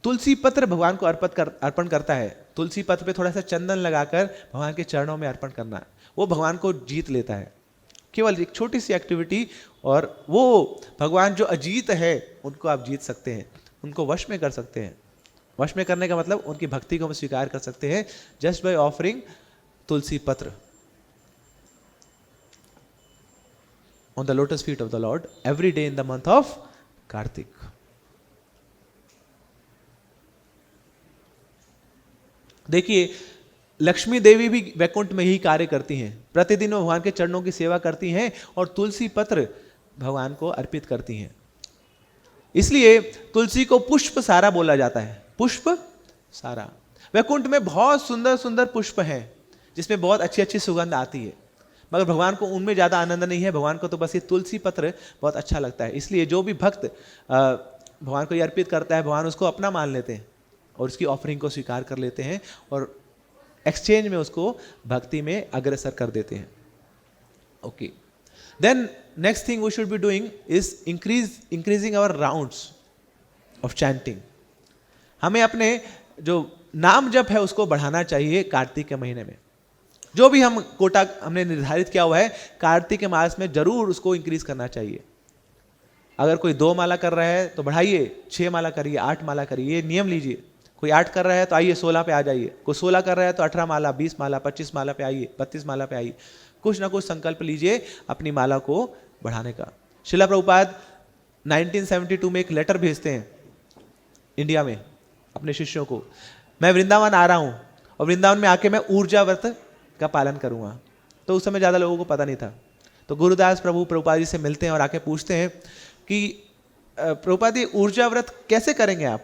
तुलसी पत्र भगवान को अर्पण करता है, तुलसी पत्र पे थोड़ा सा चंदन लगाकर भगवान के चरणों में अर्पण करना, वो भगवान को जीत लेता है। केवल एक छोटी सी एक्टिविटी, और वो भगवान जो अजीत है उनको आप जीत सकते हैं, उनको वश में कर सकते हैं। वश में करने का मतलब उनकी भक्ति को हम स्वीकार कर सकते हैं जस्ट बाय ऑफरिंग तुलसी पत्र on the lotus feet of the Lord every day in the month of Kartik. देखिए, लक्ष्मी देवी भी वैकुंठ में ही कार्य करती हैं। प्रतिदिन वो भगवान के चरणों की सेवा करती हैं और तुलसी पत्र भगवान को अर्पित करती हैं। इसलिए तुलसी को पुष्प सारा बोला जाता है। पुष्प सारा। वैकुंठ में बहुत सुंदर सुंदर पुष्प हैं जिसमें बहुत अच्छी अच्छी सुगंध आती है, मगर भगवान को उनमें ज़्यादा आनंद नहीं है। भगवान को तो बस ये तुलसी पत्र बहुत अच्छा लगता है। इसलिए जो भी भक्त भगवान को ये अर्पित करता है, भगवान उसको अपना मान लेते हैं और उसकी ऑफरिंग को स्वीकार कर लेते हैं और एक्सचेंज में उसको भक्ति में अग्रसर कर देते हैं। Okay, then next thing we should be doing is increasing our rounds of chanting. हमें अपने जो नाम जप है उसको बढ़ाना चाहिए कार्तिक के महीने में। जो भी हम कोटा हमने निर्धारित किया हुआ है, कार्तिक के मास में जरूर उसको इंक्रीज करना चाहिए। अगर कोई 2 माला कर रहा है तो बढ़ाइए, 6 माला करिए, 8 माला करिए, ये नियम लीजिए। कोई 8 कर रहा है तो आइए 16 पे आ जाइए, कोई 16 कर रहा है तो 18 माला, 20 माला, 25 माला पे आइए, 32 माला पे आइए। कुछ ना कुछ संकल्प लीजिए अपनी माला को बढ़ाने का। श्रील प्रभुपाद 1972 में एक लेटर भेजते हैं इंडिया में अपने शिष्यों को, मैं वृंदावन आ रहा हूँ और वृंदावन में आके मैं ऊर्जा व्रत का पालन करूँगा। तो उस समय ज़्यादा लोगों को पता नहीं था। तो गुरुदास प्रभु प्रभुपाद जी से मिलते हैं और आके पूछते हैं कि प्रभुपाद जी ऊर्जा व्रत कैसे करेंगे आप?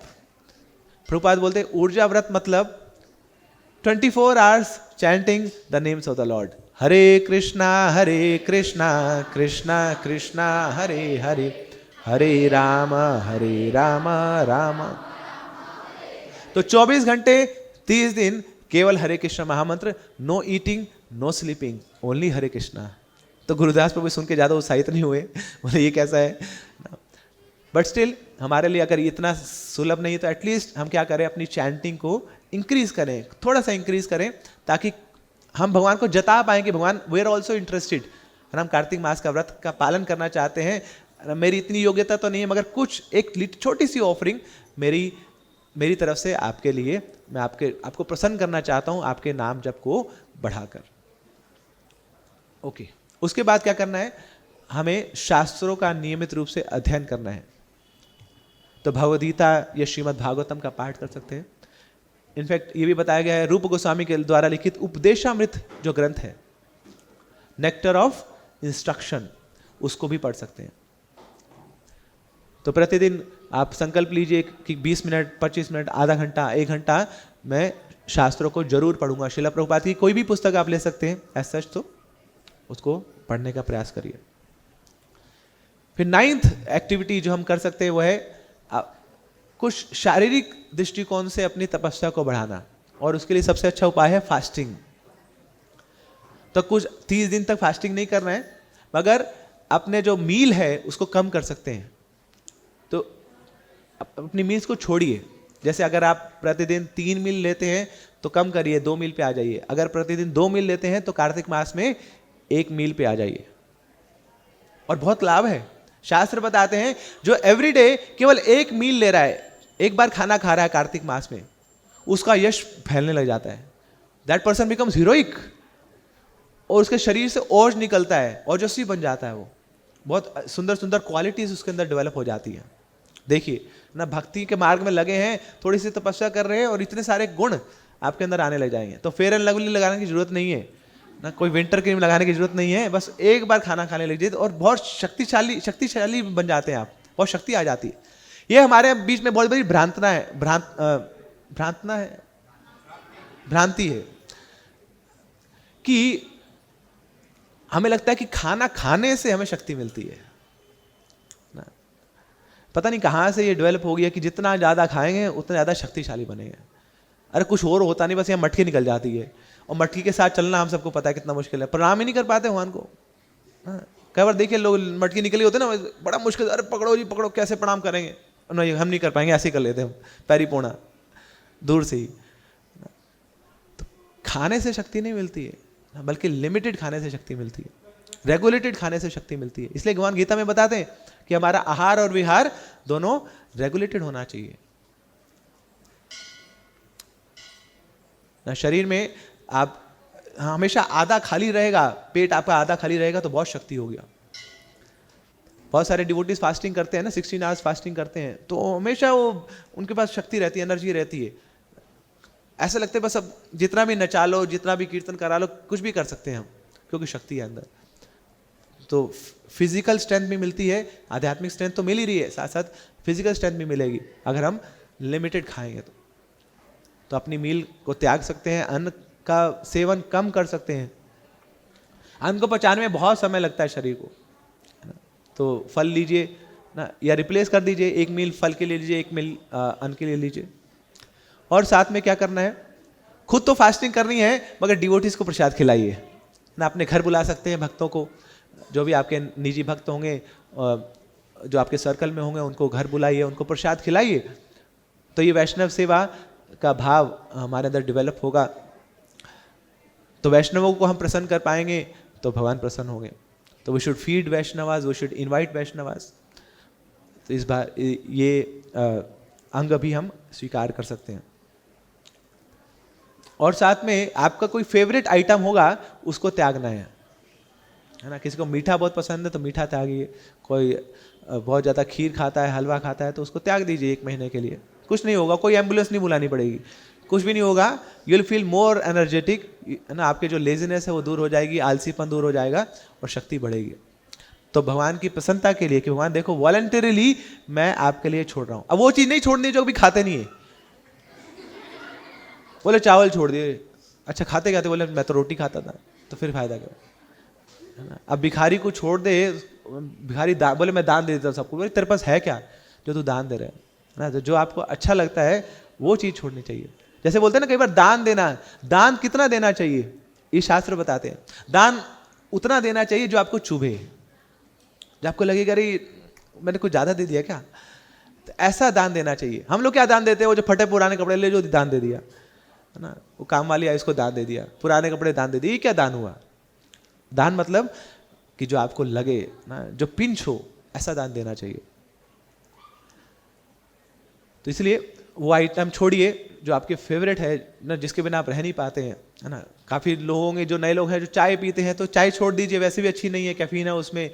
प्रभुपाद बोलते हैं ऊर्जा व्रत मतलब 24 hours chanting the names of the lord. Hare Krishna Krishna Krishna Hare Hare, Hare Ram Ram तो 24 घंटे 30 दिन केवल हरे कृष्ण महामंत्र, no eating no sleeping, only Hare Krishna. तो गुरुदास प्रभु सुन के ज़्यादा उत्साहित नहीं हुए, बोले ये कैसा है। बट स्टिल हमारे लिए अगर इतना सुलभ नहीं तो एटलीस्ट हम क्या करें, अपनी चैंटिंग को इंक्रीज करें, थोड़ा सा इंक्रीज करें, ताकि हम भगवान को जता पाएं कि भगवान वी आर ऑल्सो इंटरेस्टेड। हम कार्तिक मास का व्रत का पालन करना चाहते हैं, मेरी इतनी योग्यता तो नहीं है, मगर कुछ एक छोटी सी ऑफरिंग मेरी तरफ से आपके लिए, मैं आपको प्रसन्न करना चाहता हूं आपके नाम जप को बढ़ाकर। ओके, उसके बाद क्या करना है, हमें शास्त्रों का नियमित रूप से अध्ययन करना है। तो भगवद्गीता या श्रीमद् भागवतम का पाठ कर सकते हैं। इनफैक्ट ये भी बताया गया है, रूप गोस्वामी के द्वारा लिखित उपदेशामृत जो ग्रंथ है, नेक्टर ऑफ इंस्ट्रक्शन, उसको भी पढ़ सकते हैं। तो प्रतिदिन आप संकल्प लीजिए कि 20 मिनट, 25 मिनट, आधा घंटा, 1 घंटा मैं शास्त्रों को जरूर पढ़ूंगा। श्रील प्रभुपाद की कोई भी पुस्तक आप ले सकते हैं एज सच, तो उसको पढ़ने का प्रयास करिए। फिर 9th एक्टिविटी जो हम कर सकते हैं वो है कुछ शारीरिक दृष्टिकोण से अपनी तपस्या को बढ़ाना, और उसके लिए सबसे अच्छा उपाय है फास्टिंग। तो कुछ 30 दिन तक फास्टिंग नहीं करना है, मगर अपने जो मील है उसको कम कर सकते हैं। तो अपनी मील्स को छोड़िए। जैसे अगर आप प्रतिदिन 3 मील लेते हैं तो कम करिए, 2 मील पे आ जाइए। अगर प्रतिदिन 2 मील लेते हैं तो कार्तिक मास में 1 मील पे आ जाइए। और बहुत लाभ है, शास्त्र बताते हैं जो एवरीडे केवल एक मील ले रहा है, एक बार खाना खा रहा है कार्तिक मास में, उसका यश फैलने लग जाता है। दैट पर्सन बिकम्स हीरोइक, और उसके शरीर से ओज निकलता है, ओजस्वी बन जाता है। वो बहुत सुंदर सुंदर क्वालिटीज उसके अंदर डेवलप हो जाती है। देखिए ना, भक्ति के मार्ग में लगे हैं, थोड़ी सी तपस्या कर रहे हैं और इतने सारे गुण आपके अंदर आने लग जाएंगे। तो फेयर एंड लवली लगाने की जरूरत नहीं है ना, कोई विंटर क्रीम लगाने की जरूरत नहीं है, बस एक बार खाना खाने लीजिए और बहुत शक्तिशाली बन जाते हैं आप, बहुत शक्ति आ जाती है। ये हमारे बीच में बहुत बड़ी भ्रांति है कि हमें लगता है कि खाना खाने से हमें शक्ति मिलती है ना। पता नहीं कहां से ये डेवलप हो गया कि जितना ज्यादा खाएंगे उतना ज्यादा शक्तिशाली बनेंगे। अरे कुछ और होता नहीं, बस यहाँ मटकी निकल जाती है, और मटकी के साथ चलना हम सबको पता है कितना मुश्किल है। प्रणाम ही नहीं कर पाते भगवान को। कई बार देखिए लोग मटकी निकली होते ना, बड़ा मुश्किल, अरे पकड़ो जी पकड़ो, कैसे प्रणाम करेंगे? नहीं, हम नहीं कर पाएंगे, ऐसे ही कर लेते हम, पैरी पोना दूर से ही। तो खाने से शक्ति नहीं मिलती है, बल्कि लिमिटेड खाने से शक्ति मिलती है, रेगुलेटेड खाने से शक्ति मिलती है। इसलिए भगवान गीता में बताते हैं कि हमारा आहार और विहार दोनों रेगुलेटेड होना चाहिए ना। शरीर में आप हमेशा आधा खाली रहेगा, पेट आपका आधा खाली रहेगा तो बहुत शक्ति हो गया। बहुत सारे डिवोटीज फास्टिंग करते हैं ना, 16 आवर्स फास्टिंग करते हैं, तो हमेशा वो उनके पास शक्ति रहती है, एनर्जी रहती है। ऐसा लगता है बस अब जितना भी नचा लो, जितना भी कीर्तन करा लो, कुछ भी कर सकते हैं हम, क्योंकि शक्ति है अंदर। तो फिजिकल स्ट्रेंथ भी मिलती है, आध्यात्मिक स्ट्रेंथ तो मिल ही रही है, साथ साथ फिजिकल स्ट्रेंथ भी मिलेगी अगर हम लिमिटेड खाएंगे तो अपनी मील को त्याग सकते हैं, अन्न का सेवन कम कर सकते हैं। अन्न को पचाने में बहुत समय लगता है शरीर को, तो फल लीजिए ना, या रिप्लेस कर दीजिए, एक मील फल के लिए लीजिए, एक मील अन्न के लिए लीजिए। और साथ में क्या करना है, खुद तो फास्टिंग करनी है, मगर डिवोटीज को प्रसाद खिलाइए ना। अपने घर बुला सकते हैं भक्तों को, जो भी आपके निजी भक्त होंगे, जो आपके सर्कल में होंगे, उनको घर बुलाइए, उनको प्रसाद खिलाइए। तो ये वैष्णव सेवा का भाव हमारे अंदर डेवलप होगा, तो वैष्णवों को हम प्रसन्न कर पाएंगे तो भगवान प्रसन्न होंगे। तो we should feed Vaishnavas, we should invite Vaishnavas. तो इस बार ये अंग भी हम स्वीकार कर सकते हैं। और साथ में आपका कोई फेवरेट आइटम होगा, उसको त्यागना है ना। किसी को मीठा बहुत पसंद है तो मीठा त्यागिए, कोई बहुत ज़्यादा खीर खाता है, हलवा खाता है, तो उसको त्याग दीजिए 1 महीने के लिए। कुछ नहीं होगा, कोई एम्बुलेंस नहीं बुलानी पड़ेगी, कुछ भी नहीं होगा। You will feel more energetic, है ना। आपके जो लेजीनेस है वो दूर हो जाएगी, आलसीपन दूर हो जाएगा और शक्ति बढ़ेगी। तो भगवान की प्रसन्नता के लिए कि भगवान देखो वॉलंटरीली मैं आपके लिए छोड़ रहा हूं। अब वो चीज़ नहीं छोड़नी जो अभी खाते नहीं है। बोले चावल छोड़ दिए, अच्छा खाते खाते बोले मैं तो रोटी खाता था, तो फिर फायदा क्या, है ना। अब भिखारी को छोड़ दे, भिखारी बोले मैं दान दे देता हूँ सबको, बोले तेरे पास है क्या जो तू दान दे रहे है ना। तो जो आपको अच्छा लगता है वो चीज़ छोड़नी चाहिए। जैसे बोलते हैं ना कई बार दान देना, दान कितना देना चाहिए, ये शास्त्र बताते हैं। दान उतना देना चाहिए जो आपको चुभे, जो आपको लगेगा अरे मैंने कुछ ज़्यादा दे दिया क्या, तो ऐसा दान देना चाहिए। हम लोग क्या दान देते हैं, वो जो फटे पुराने कपड़े ले जो दान दे दिया, है ना, वो काम वाली आई इसको दान दे दिया, पुराने कपड़े दान दे दिए, ये क्या दान हुआ। दान मतलब कि जो आपको लगे ना, जो पिंच हो, ऐसा दान देना चाहिए। तो इसलिए वो आइटम छोड़िए जो आपके फेवरेट है ना, जिसके बिना आप रह नहीं पाते हैं, है ना। काफ़ी लोग होंगे, जो नए लोग हैं जो चाय पीते हैं, तो चाय छोड़ दीजिए, वैसे भी अच्छी नहीं है, कैफीन है उसमें,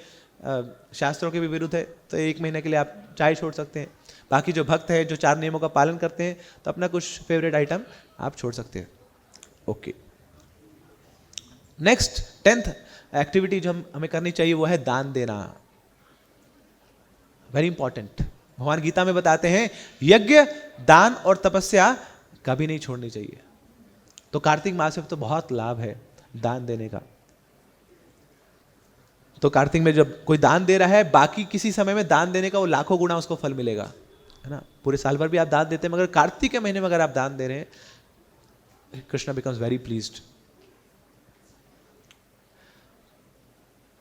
शास्त्रों के भी विरुद्ध है। तो 1 महीने के लिए आप चाय छोड़ सकते हैं। बाकी जो भक्त हैं जो 4 नियमों का पालन करते हैं, तो अपना कुछ फेवरेट आइटम आप छोड़ सकते हैं। ओके, नेक्स्ट 10th एक्टिविटी जो हमें करनी चाहिए वो है दान देना। Very important. भगवान गीता में बताते हैं यज्ञ, दान और तपस्या कभी नहीं छोड़नी चाहिए। तो कार्तिक मास में तो बहुत लाभ है दान देने का। तो कार्तिक में जब कोई दान दे रहा है, बाकी किसी समय में दान देने का वो लाखों गुना उसको फल मिलेगा, है ना। पूरे साल भर भी आप दान देते हैं, मगर कार्तिक के महीने में अगर आप दान दे रहे हैं, कृष्णा बिकम्स वेरी प्लीज्ड।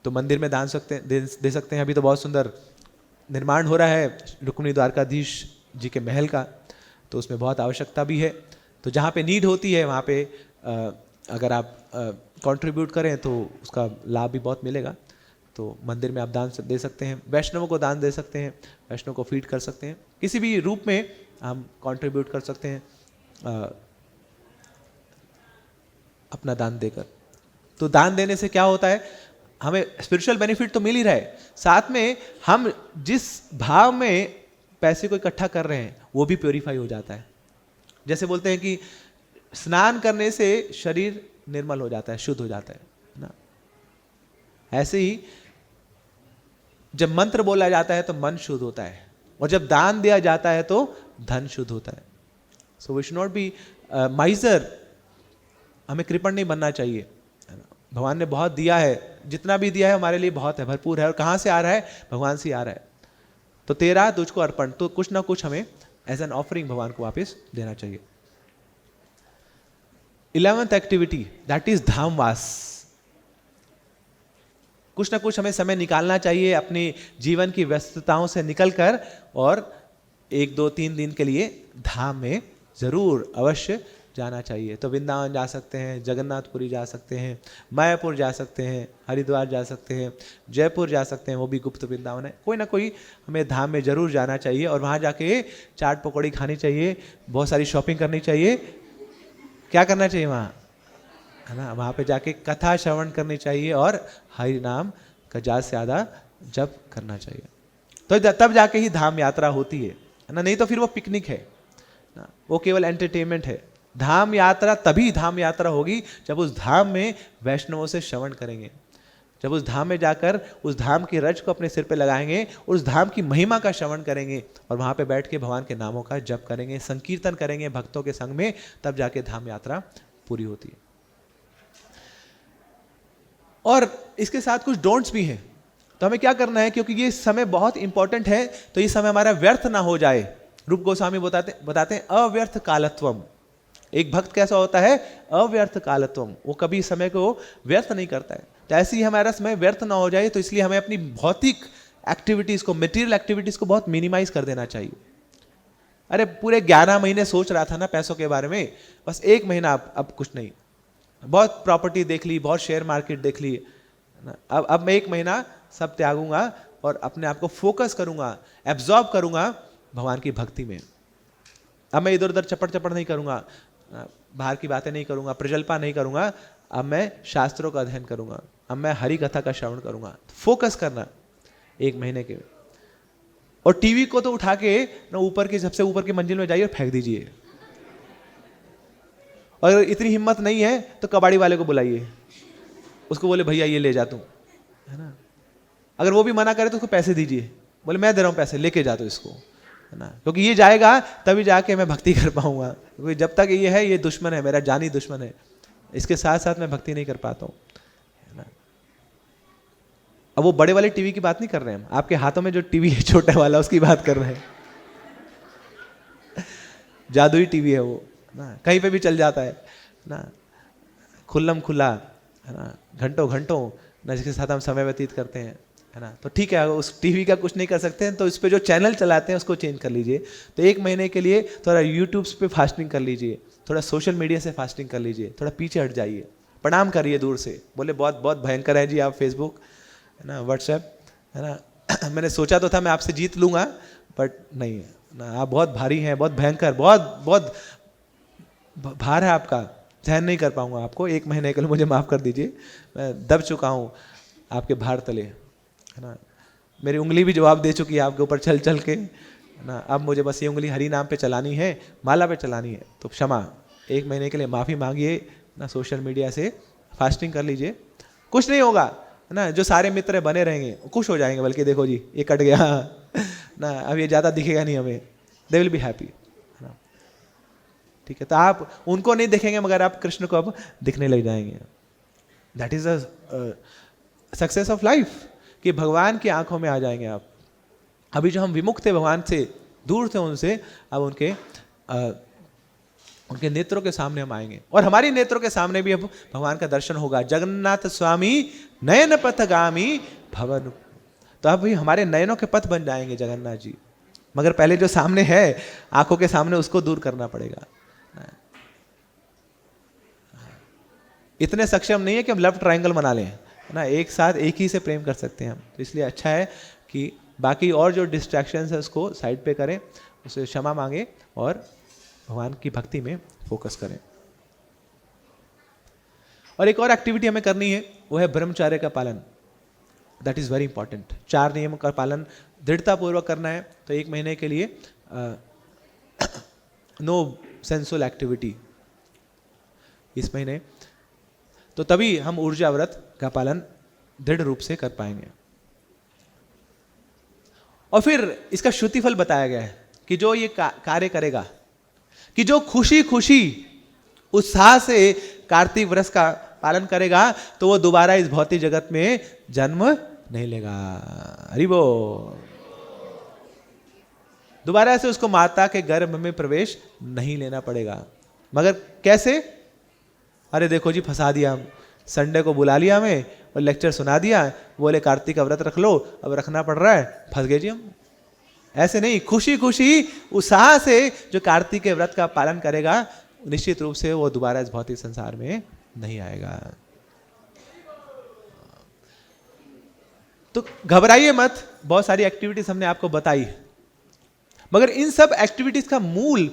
तो मंदिर में दान दे सकते हैं। अभी तो बहुत सुंदर निर्माण हो रहा है रुक्मिणी द्वारकाधीश जी के महल का, तो उसमें बहुत आवश्यकता भी है। तो जहाँ पे नीड होती है वहाँ पे अगर आप कंट्रीब्यूट करें तो उसका लाभ भी बहुत मिलेगा। तो मंदिर में आप दान दे सकते हैं, वैष्णवों को दान दे सकते हैं, वैष्णव को फीड कर सकते हैं, किसी भी रूप में हम कंट्रीब्यूट कर सकते हैं अपना दान देकर। तो दान देने से क्या होता है, हमें स्पिरिचुअल बेनिफिट तो मिल ही रहा है, साथ में हम जिस भाव में पैसे को इकट्ठा कर रहे हैं वो भी प्योरीफाई हो जाता है। जैसे बोलते हैं कि स्नान करने से शरीर निर्मल हो जाता है, शुद्ध हो जाता है ना। ऐसे ही जब मंत्र बोला जाता है तो मन शुद्ध होता है, और जब दान दिया जाता है तो धन शुद्ध होता है। So we should not be miser, हमें कृपण नहीं बनना चाहिए। भगवान ने बहुत दिया है, जितना भी दिया है हमारे लिए बहुत है, भरपूर है, और कहाँ से आ रहा है, भगवान से आ रहा है। तो तेरा तुझको अर्पण, तो कुछ ना कुछ हमें एज एन ऑफरिंग भगवान को वापस देना चाहिए। 11th activity that is धामवास। कुछ ना कुछ हमें समय निकालना चाहिए अपने जीवन की व्यस्तताओं से निकलकर, और 1 2 3 दिन के लिए धाम में जरूर अवश्य जाना चाहिए। तो वृंदावन जा सकते हैं, जगन्नाथपुरी जा सकते हैं, मायापुर जा सकते हैं, हरिद्वार जा सकते हैं, जयपुर जा सकते हैं, वो भी गुप्त वृंदावन है। कोई ना कोई हमें धाम में जरूर जाना चाहिए, और वहाँ जाके चाट पकौड़ी खानी चाहिए, बहुत सारी शॉपिंग करनी चाहिए। क्या करना चाहिए वहाँ, है ना, वहाँ पे जाके कथा श्रवण करनी चाहिए और हरि नाम का ज़्यादा से ज़्यादा जप करना चाहिए। तो तब जाके ही धाम यात्रा होती है ना, नहीं तो फिर वो पिकनिक है ना, वो केवल एंटरटेनमेंट है। धाम यात्रा तभी धाम यात्रा होगी जब उस धाम में वैष्णवों से श्रवण करेंगे, जब उस धाम में जाकर उस धाम की रज को अपने सिर पे लगाएंगे, उस धाम की महिमा का श्रवण करेंगे, और वहाँ पे बैठ के भगवान के नामों का जप करेंगे, संकीर्तन करेंगे भक्तों के संग में, तब जाके धाम यात्रा पूरी होती है। और इसके साथ कुछ डोंट्स भी हैं, तो हमें क्या करना है, क्योंकि ये समय बहुत इंपॉर्टेंट है, तो ये समय हमारा व्यर्थ ना हो जाए। रूप गोस्वामी बताते हैं अव्यर्थ कालत्वम। एक भक्त कैसा होता है, अव्यर्थ कालत्वम, वो कभी समय को व्यर्थ नहीं करता है। तो ऐसे ही हमारा समय व्यर्थ ना हो जाए, तो इसलिए हमें अपनी भौतिक एक्टिविटीज को, मटेरियल एक्टिविटीज को बहुत मिनिमाइज कर देना चाहिए। अरे पूरे 11 महीने सोच रहा था ना पैसों के बारे में, बस 1 महीना अब कुछ नहीं, बहुत प्रॉपर्टी देख ली, बहुत शेयर मार्केट देख ली, अब मैं 1 महीना सब त्यागूंगा और अपने आप को फोकस करूंगा, एब्जॉर्ब करूंगा भगवान की भक्ति में। अब मैं इधर उधर चपड़ नहीं करूंगा, बाहर की बातें नहीं करूंगा, प्रजल्पा नहीं करूंगा, अब मैं शास्त्रों का अध्ययन करूंगा, अब मैं हरि कथा का श्रवण करूंगा। फोकस करना 1 महीने के। और टीवी को तो उठा के ना ऊपर की, सबसे ऊपर की मंजिल में जाइए और फेंक दीजिए। और अगर इतनी हिम्मत नहीं है तो कबाड़ी वाले को बुलाइए, उसको बोले भैया ये ले जा तू, है ना। अगर वो भी मना करे तो उसको पैसे दीजिए, बोले मैं दे रहा हूँ पैसे, लेके जा तो इसको, है ना, क्योंकि ये जाएगा तभी जाके मैं भक्ति कर पाऊंगा। क्योंकि जब तक ये है, ये दुश्मन है, मेरा जानी दुश्मन है, इसके साथ साथ मैं भक्ति नहीं कर पाता हूँ, है ना। अब वो बड़े वाले टीवी की बात नहीं कर रहे हैं हम, आपके हाथों में जो टीवी है छोटा वाला, उसकी बात कर रहे हैं। जादुई टीवी है वो ना, कहीं पे भी चल जाता है ना, खुल्लम खुला, है ना, घंटों घंटों ना, जिसके साथ हम समय व्यतीत करते हैं, है ना। तो ठीक है, उस टीवी का कुछ नहीं कर सकते हैं, तो इस पे जो चैनल चलाते हैं उसको चेंज कर लीजिए। तो 1 महीने के लिए थोड़ा यूट्यूब पे फास्टिंग कर लीजिए, थोड़ा सोशल मीडिया से फास्टिंग कर लीजिए, थोड़ा पीछे हट जाइए, प्रणाम करिए दूर से, बोले बहुत बहुत भयंकर है जी आप फेसबुक, है ना, व्हाट्सएप, है ना। मैंने सोचा तो था मैं आपसे जीत लूंगा, बट नहीं है ना, आप बहुत भारी हैं, बहुत भयंकर, बहुत बहुत भार है आपका, सहन नहीं कर पाऊंगा आपको, 1 महीने के लिए मुझे माफ़ कर दीजिए, मैं दब चुका हूँ आपके भार तले, है ना। मेरी उंगली भी जवाब दे चुकी है आपके ऊपर चल चल के, है ना। अब मुझे बस ये उंगली हरि नाम पे चलानी है, माला पे चलानी है, तो क्षमा, 1 महीने के लिए माफ़ी मांगिए ना, सोशल मीडिया से फास्टिंग कर लीजिए, कुछ नहीं होगा, है ना। जो सारे मित्र बने रहेंगे खुश हो जाएंगे, बल्कि देखो जी ये कट गया ना, अब ये ज़्यादा दिखेगा नहीं हमें, दे विल बी हैप्पी, है ना। ठीक है, तो आप उनको नहीं देखेंगे मगर आप कृष्ण को अब दिखने लग जाएंगे। That is a success of life, कि भगवान की आंखों में आ जाएंगे आप। अभी जो हम विमुख थे भगवान से, दूर थे उनसे, अब उनके नेत्रों के सामने हम आएंगे, और हमारी नेत्रों के सामने भी अब भगवान का दर्शन होगा। जगन्नाथ स्वामी नयन पथगामी भवन, तो अब भी हमारे नयनों के पथ बन जाएंगे जगन्नाथ जी, मगर पहले जो सामने है आंखों के सामने, उसको दूर करना पड़ेगा। इतने सक्षम नहीं है कि हम लेफ्ट ट्रायंगल बना लें, ना, एक साथ एक ही से प्रेम कर सकते हैं हम। तो इसलिए अच्छा है कि बाकी और जो डिस्ट्रैक्शंस है उसको साइड पे करें, उसे क्षमा मांगे और भगवान की भक्ति में फोकस करें। और एक और एक्टिविटी हमें करनी है, वो है ब्रह्मचर्य का पालन। That is very important. 4 नियमों का पालन दृढ़ता पूर्वक करना है। तो 1 महीने के लिए नो सेंसुअल एक्टिविटी इस महीने, तो तभी हम ऊर्जा व्रत का पालन दृढ़ रूप से कर पाएंगे। और फिर इसका श्रुतिफल बताया गया है कि जो ये कार्य करेगा, कि जो खुशी खुशी उत्साह से कार्तिक व्रत का पालन करेगा, तो वो दोबारा इस भौतिक जगत में जन्म नहीं लेगा। हरि बोल। दोबारा से उसको माता के गर्भ में प्रवेश नहीं लेना पड़ेगा। मगर कैसे? अरे देखो जी, फंसा दिया हम, संडे को बुला लिया हमें और लेक्चर सुना दिया, बोले कार्तिक का व्रत रख लो, अब रखना पड़ रहा है, फंस गए जी हम। ऐसे नहीं, खुशी खुशी उत्साह से जो कार्तिक के व्रत का पालन करेगा, निश्चित रूप से वो दोबारा इस भौतिक संसार में नहीं आएगा। तो घबराइए मत, बहुत सारी एक्टिविटीज हमने आपको बताई, मगर इन सब एक्टिविटीज का मूल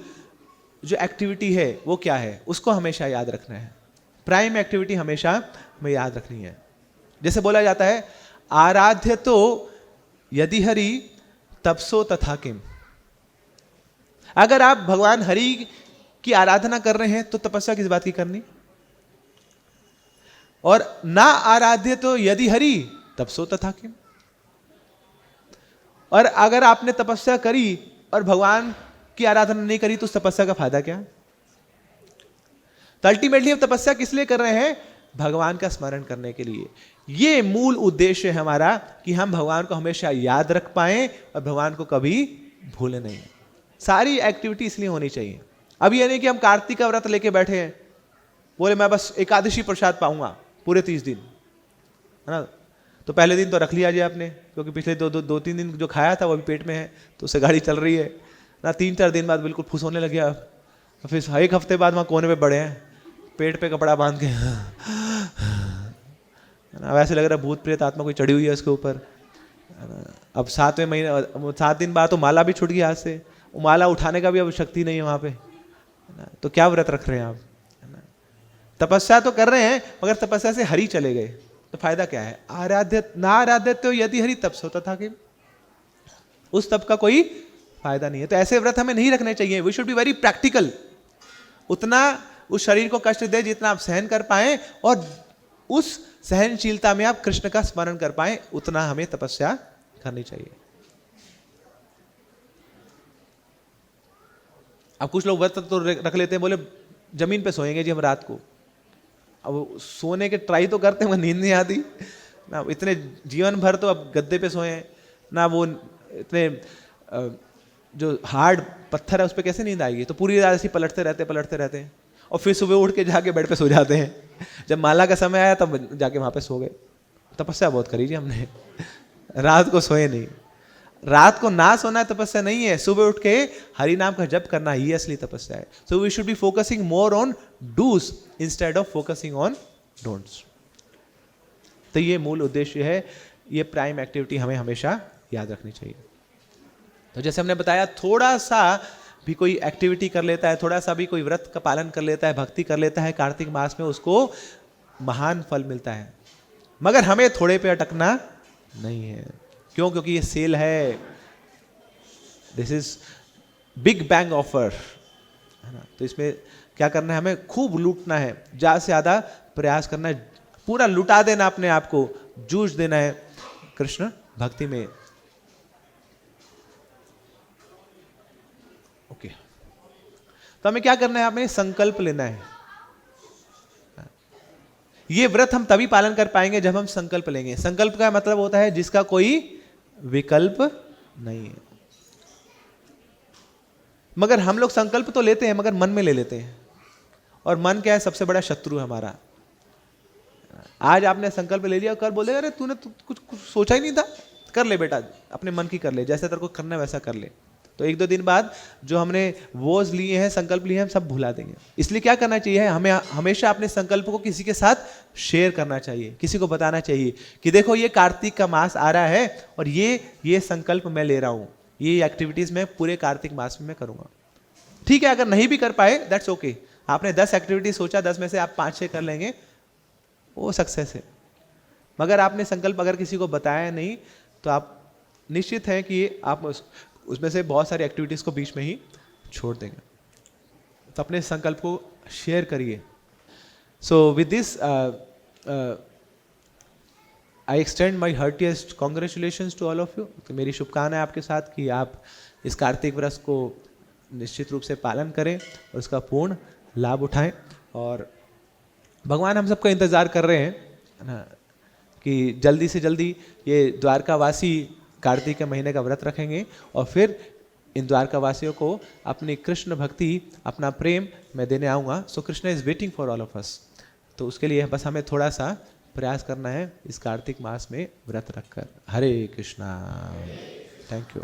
जो एक्टिविटी है वो क्या है, उसको हमेशा याद रखना है। प्राइम एक्टिविटी हमेशा हमें याद रखनी है। जैसे बोला जाता है, आराध्य तो यदि हरि तपसो तथा किम। अगर आप भगवान हरि की आराधना कर रहे हैं तो तपस्या किस बात की करनी? और ना आराध्य तो यदि हरि तपसो तथा किम। और अगर आपने तपस्या करी और भगवान की आराधना नहीं करी तो उस तपस्या का फायदा क्या? तो अल्टीमेटली हम तपस्या किस लिए कर रहे हैं? भगवान का स्मरण करने के लिए। ये मूल उद्देश्य है हमारा, कि हम भगवान को हमेशा याद रख पाएं और भगवान को कभी भूले नहीं। सारी एक्टिविटी इसलिए होनी चाहिए। अब ये नहीं कि हम कार्तिक का व्रत लेके बैठे हैं, बोले मैं बस एकादशी प्रसाद पाऊंगा पूरे 30 दिन, है ना। तो पहले दिन तो रख लिया जी आपने, क्योंकि पिछले 2-3 दिन जो खाया था वो अभी पेट में है, तो उससे गाड़ी चल रही है ना। 3-4 दिन बाद बिल्कुल फुस होने लग गया। फिर 1 हफ्ते बाद वहाँ कोने पे बड़े हैं, पेट पे कपड़ा बांध के, अब ऐसे लग रहा है भूत प्रेत आत्मा कोई चढ़ी हुई है उसके ऊपर। अब 7वें महीने 7 दिन बाद तो माला भी छूट गई हाथ से, वो माला उठाने का भी अब शक्ति नहीं है वहाँ पे, तो क्या व्रत रख रहे हैं आप? तपस्या तो कर रहे हैं, मगर तपस्या से हरि चले गए, तो फायदा क्या है? आराध्य ना आराध्य तो यदि हरि तप सोता था कि उस तप का कोई फायदा नहीं है। तो ऐसे व्रत हमें नहीं रखने चाहिए। We should be very practical. उतना उस शरीर को कष्ट दे जितना आप सहन कर पाए, और उस सहनशीलता में आप कृष्ण का स्मरण कर पाए, उतना हमें तपस्या करनी चाहिए। अब कुछ लोग व्रत तो रख लेते हैं, बोले जमीन पे सोएंगे जी हम रात को। अब सोने के ट्राई तो करते हैं, नींद नहीं आती ना। इतने जीवन भर तो अब गद्दे पे सोए ना, वो इतने जो हार्ड पत्थर है उस पर कैसे नींद आएगी? तो पूरी रात ऐसे पलटते रहते हैं, और फिर सुबह उठ के जाके बेड पे सो जाते हैं। जब माला का समय आया तब जाके वहाँ पे सो गए। तपस्या बहुत करी जी हमने, रात को सोए नहीं। रात को ना सोना तपस्या नहीं है, सुबह उठ के हरि नाम का जप करना ही असली तपस्या है। So we should be focusing more on dos instead of focusing on don'ts. तो ये मूल उद्देश्य है, ये प्राइम एक्टिविटी हमें हमेशा याद रखनी चाहिए। तो जैसे हमने बताया, थोड़ा सा भी कोई एक्टिविटी कर लेता है, थोड़ा सा भी कोई व्रत का पालन कर लेता है, भक्ति कर लेता है कार्तिक मास में, उसको महान फल मिलता है। मगर हमें थोड़े पे अटकना नहीं है। क्यों? क्योंकि ये सेल है, this is big bang offer, है ना। तो इसमें क्या करना है? हमें खूब लूटना है, ज्यादा से ज्यादा प्रयास करना है, पूरा लुटा देना अपने आप को, जूझ देना है कृष्ण भक्ति में। ओके, तो हमें क्या करना है? हमें संकल्प लेना है। ये व्रत हम तभी पालन कर पाएंगे जब हम संकल्प लेंगे। संकल्प का मतलब होता है जिसका कोई विकल्प नहीं है। मगर हम लोग संकल्प तो लेते हैं, मगर मन में ले लेते हैं, और मन क्या है? सबसे बड़ा शत्रु है हमारा। आज आपने संकल्प ले लिया, कल बोलेगा अरे तूने कुछ सोचा ही नहीं था। कर ले बेटा, अपने मन की कर ले, जैसे तेरे को करना है वैसा कर ले। तो 1-2 दिन बाद जो हमने वोज लिए हैं, संकल्प लिए हैं, हम सब भुला देंगे। इसलिए क्या करना चाहिए, हमें हमेशा अपने संकल्प को किसी के साथ शेयर करना चाहिए, किसी को बताना चाहिए कि देखो ये कार्तिक का मास आ रहा है और ये संकल्प मैं ले रहा हूँ, ये एक्टिविटीज मैं पूरे कार्तिक मास में मैं करूँगा। ठीक है, अगर नहीं भी कर पाए दैट्स ओके। आपने 10 एक्टिविटी सोचा, 10 में से आप 5-6 कर लेंगे, वो सक्सेस है। मगर आपने संकल्प अगर किसी को बताया नहीं तो आप निश्चित हैं कि आप उसमें से बहुत सारी एक्टिविटीज़ को बीच में ही छोड़ देंगे। तो अपने संकल्प को शेयर करिए। So with this I extend my heartiest congratulations to all of you. तो मेरी शुभकामनाएं आपके साथ कि आप इस कार्तिक व्रत को निश्चित रूप से पालन करें और उसका पूर्ण लाभ उठाएं। और भगवान हम सबका इंतज़ार कर रहे हैं ना कि जल्दी से जल्दी ये द्वारकावासी कार्तिक के महीने का व्रत रखेंगे और फिर इन द्वारकावासियों को अपनी कृष्ण भक्ति, अपना प्रेम मैं देने आऊँगा। So Krishna is waiting for all of us. तो उसके लिए बस हमें थोड़ा सा प्रयास करना है इस कार्तिक मास में व्रत रखकर। हरे कृष्णा। Thank you.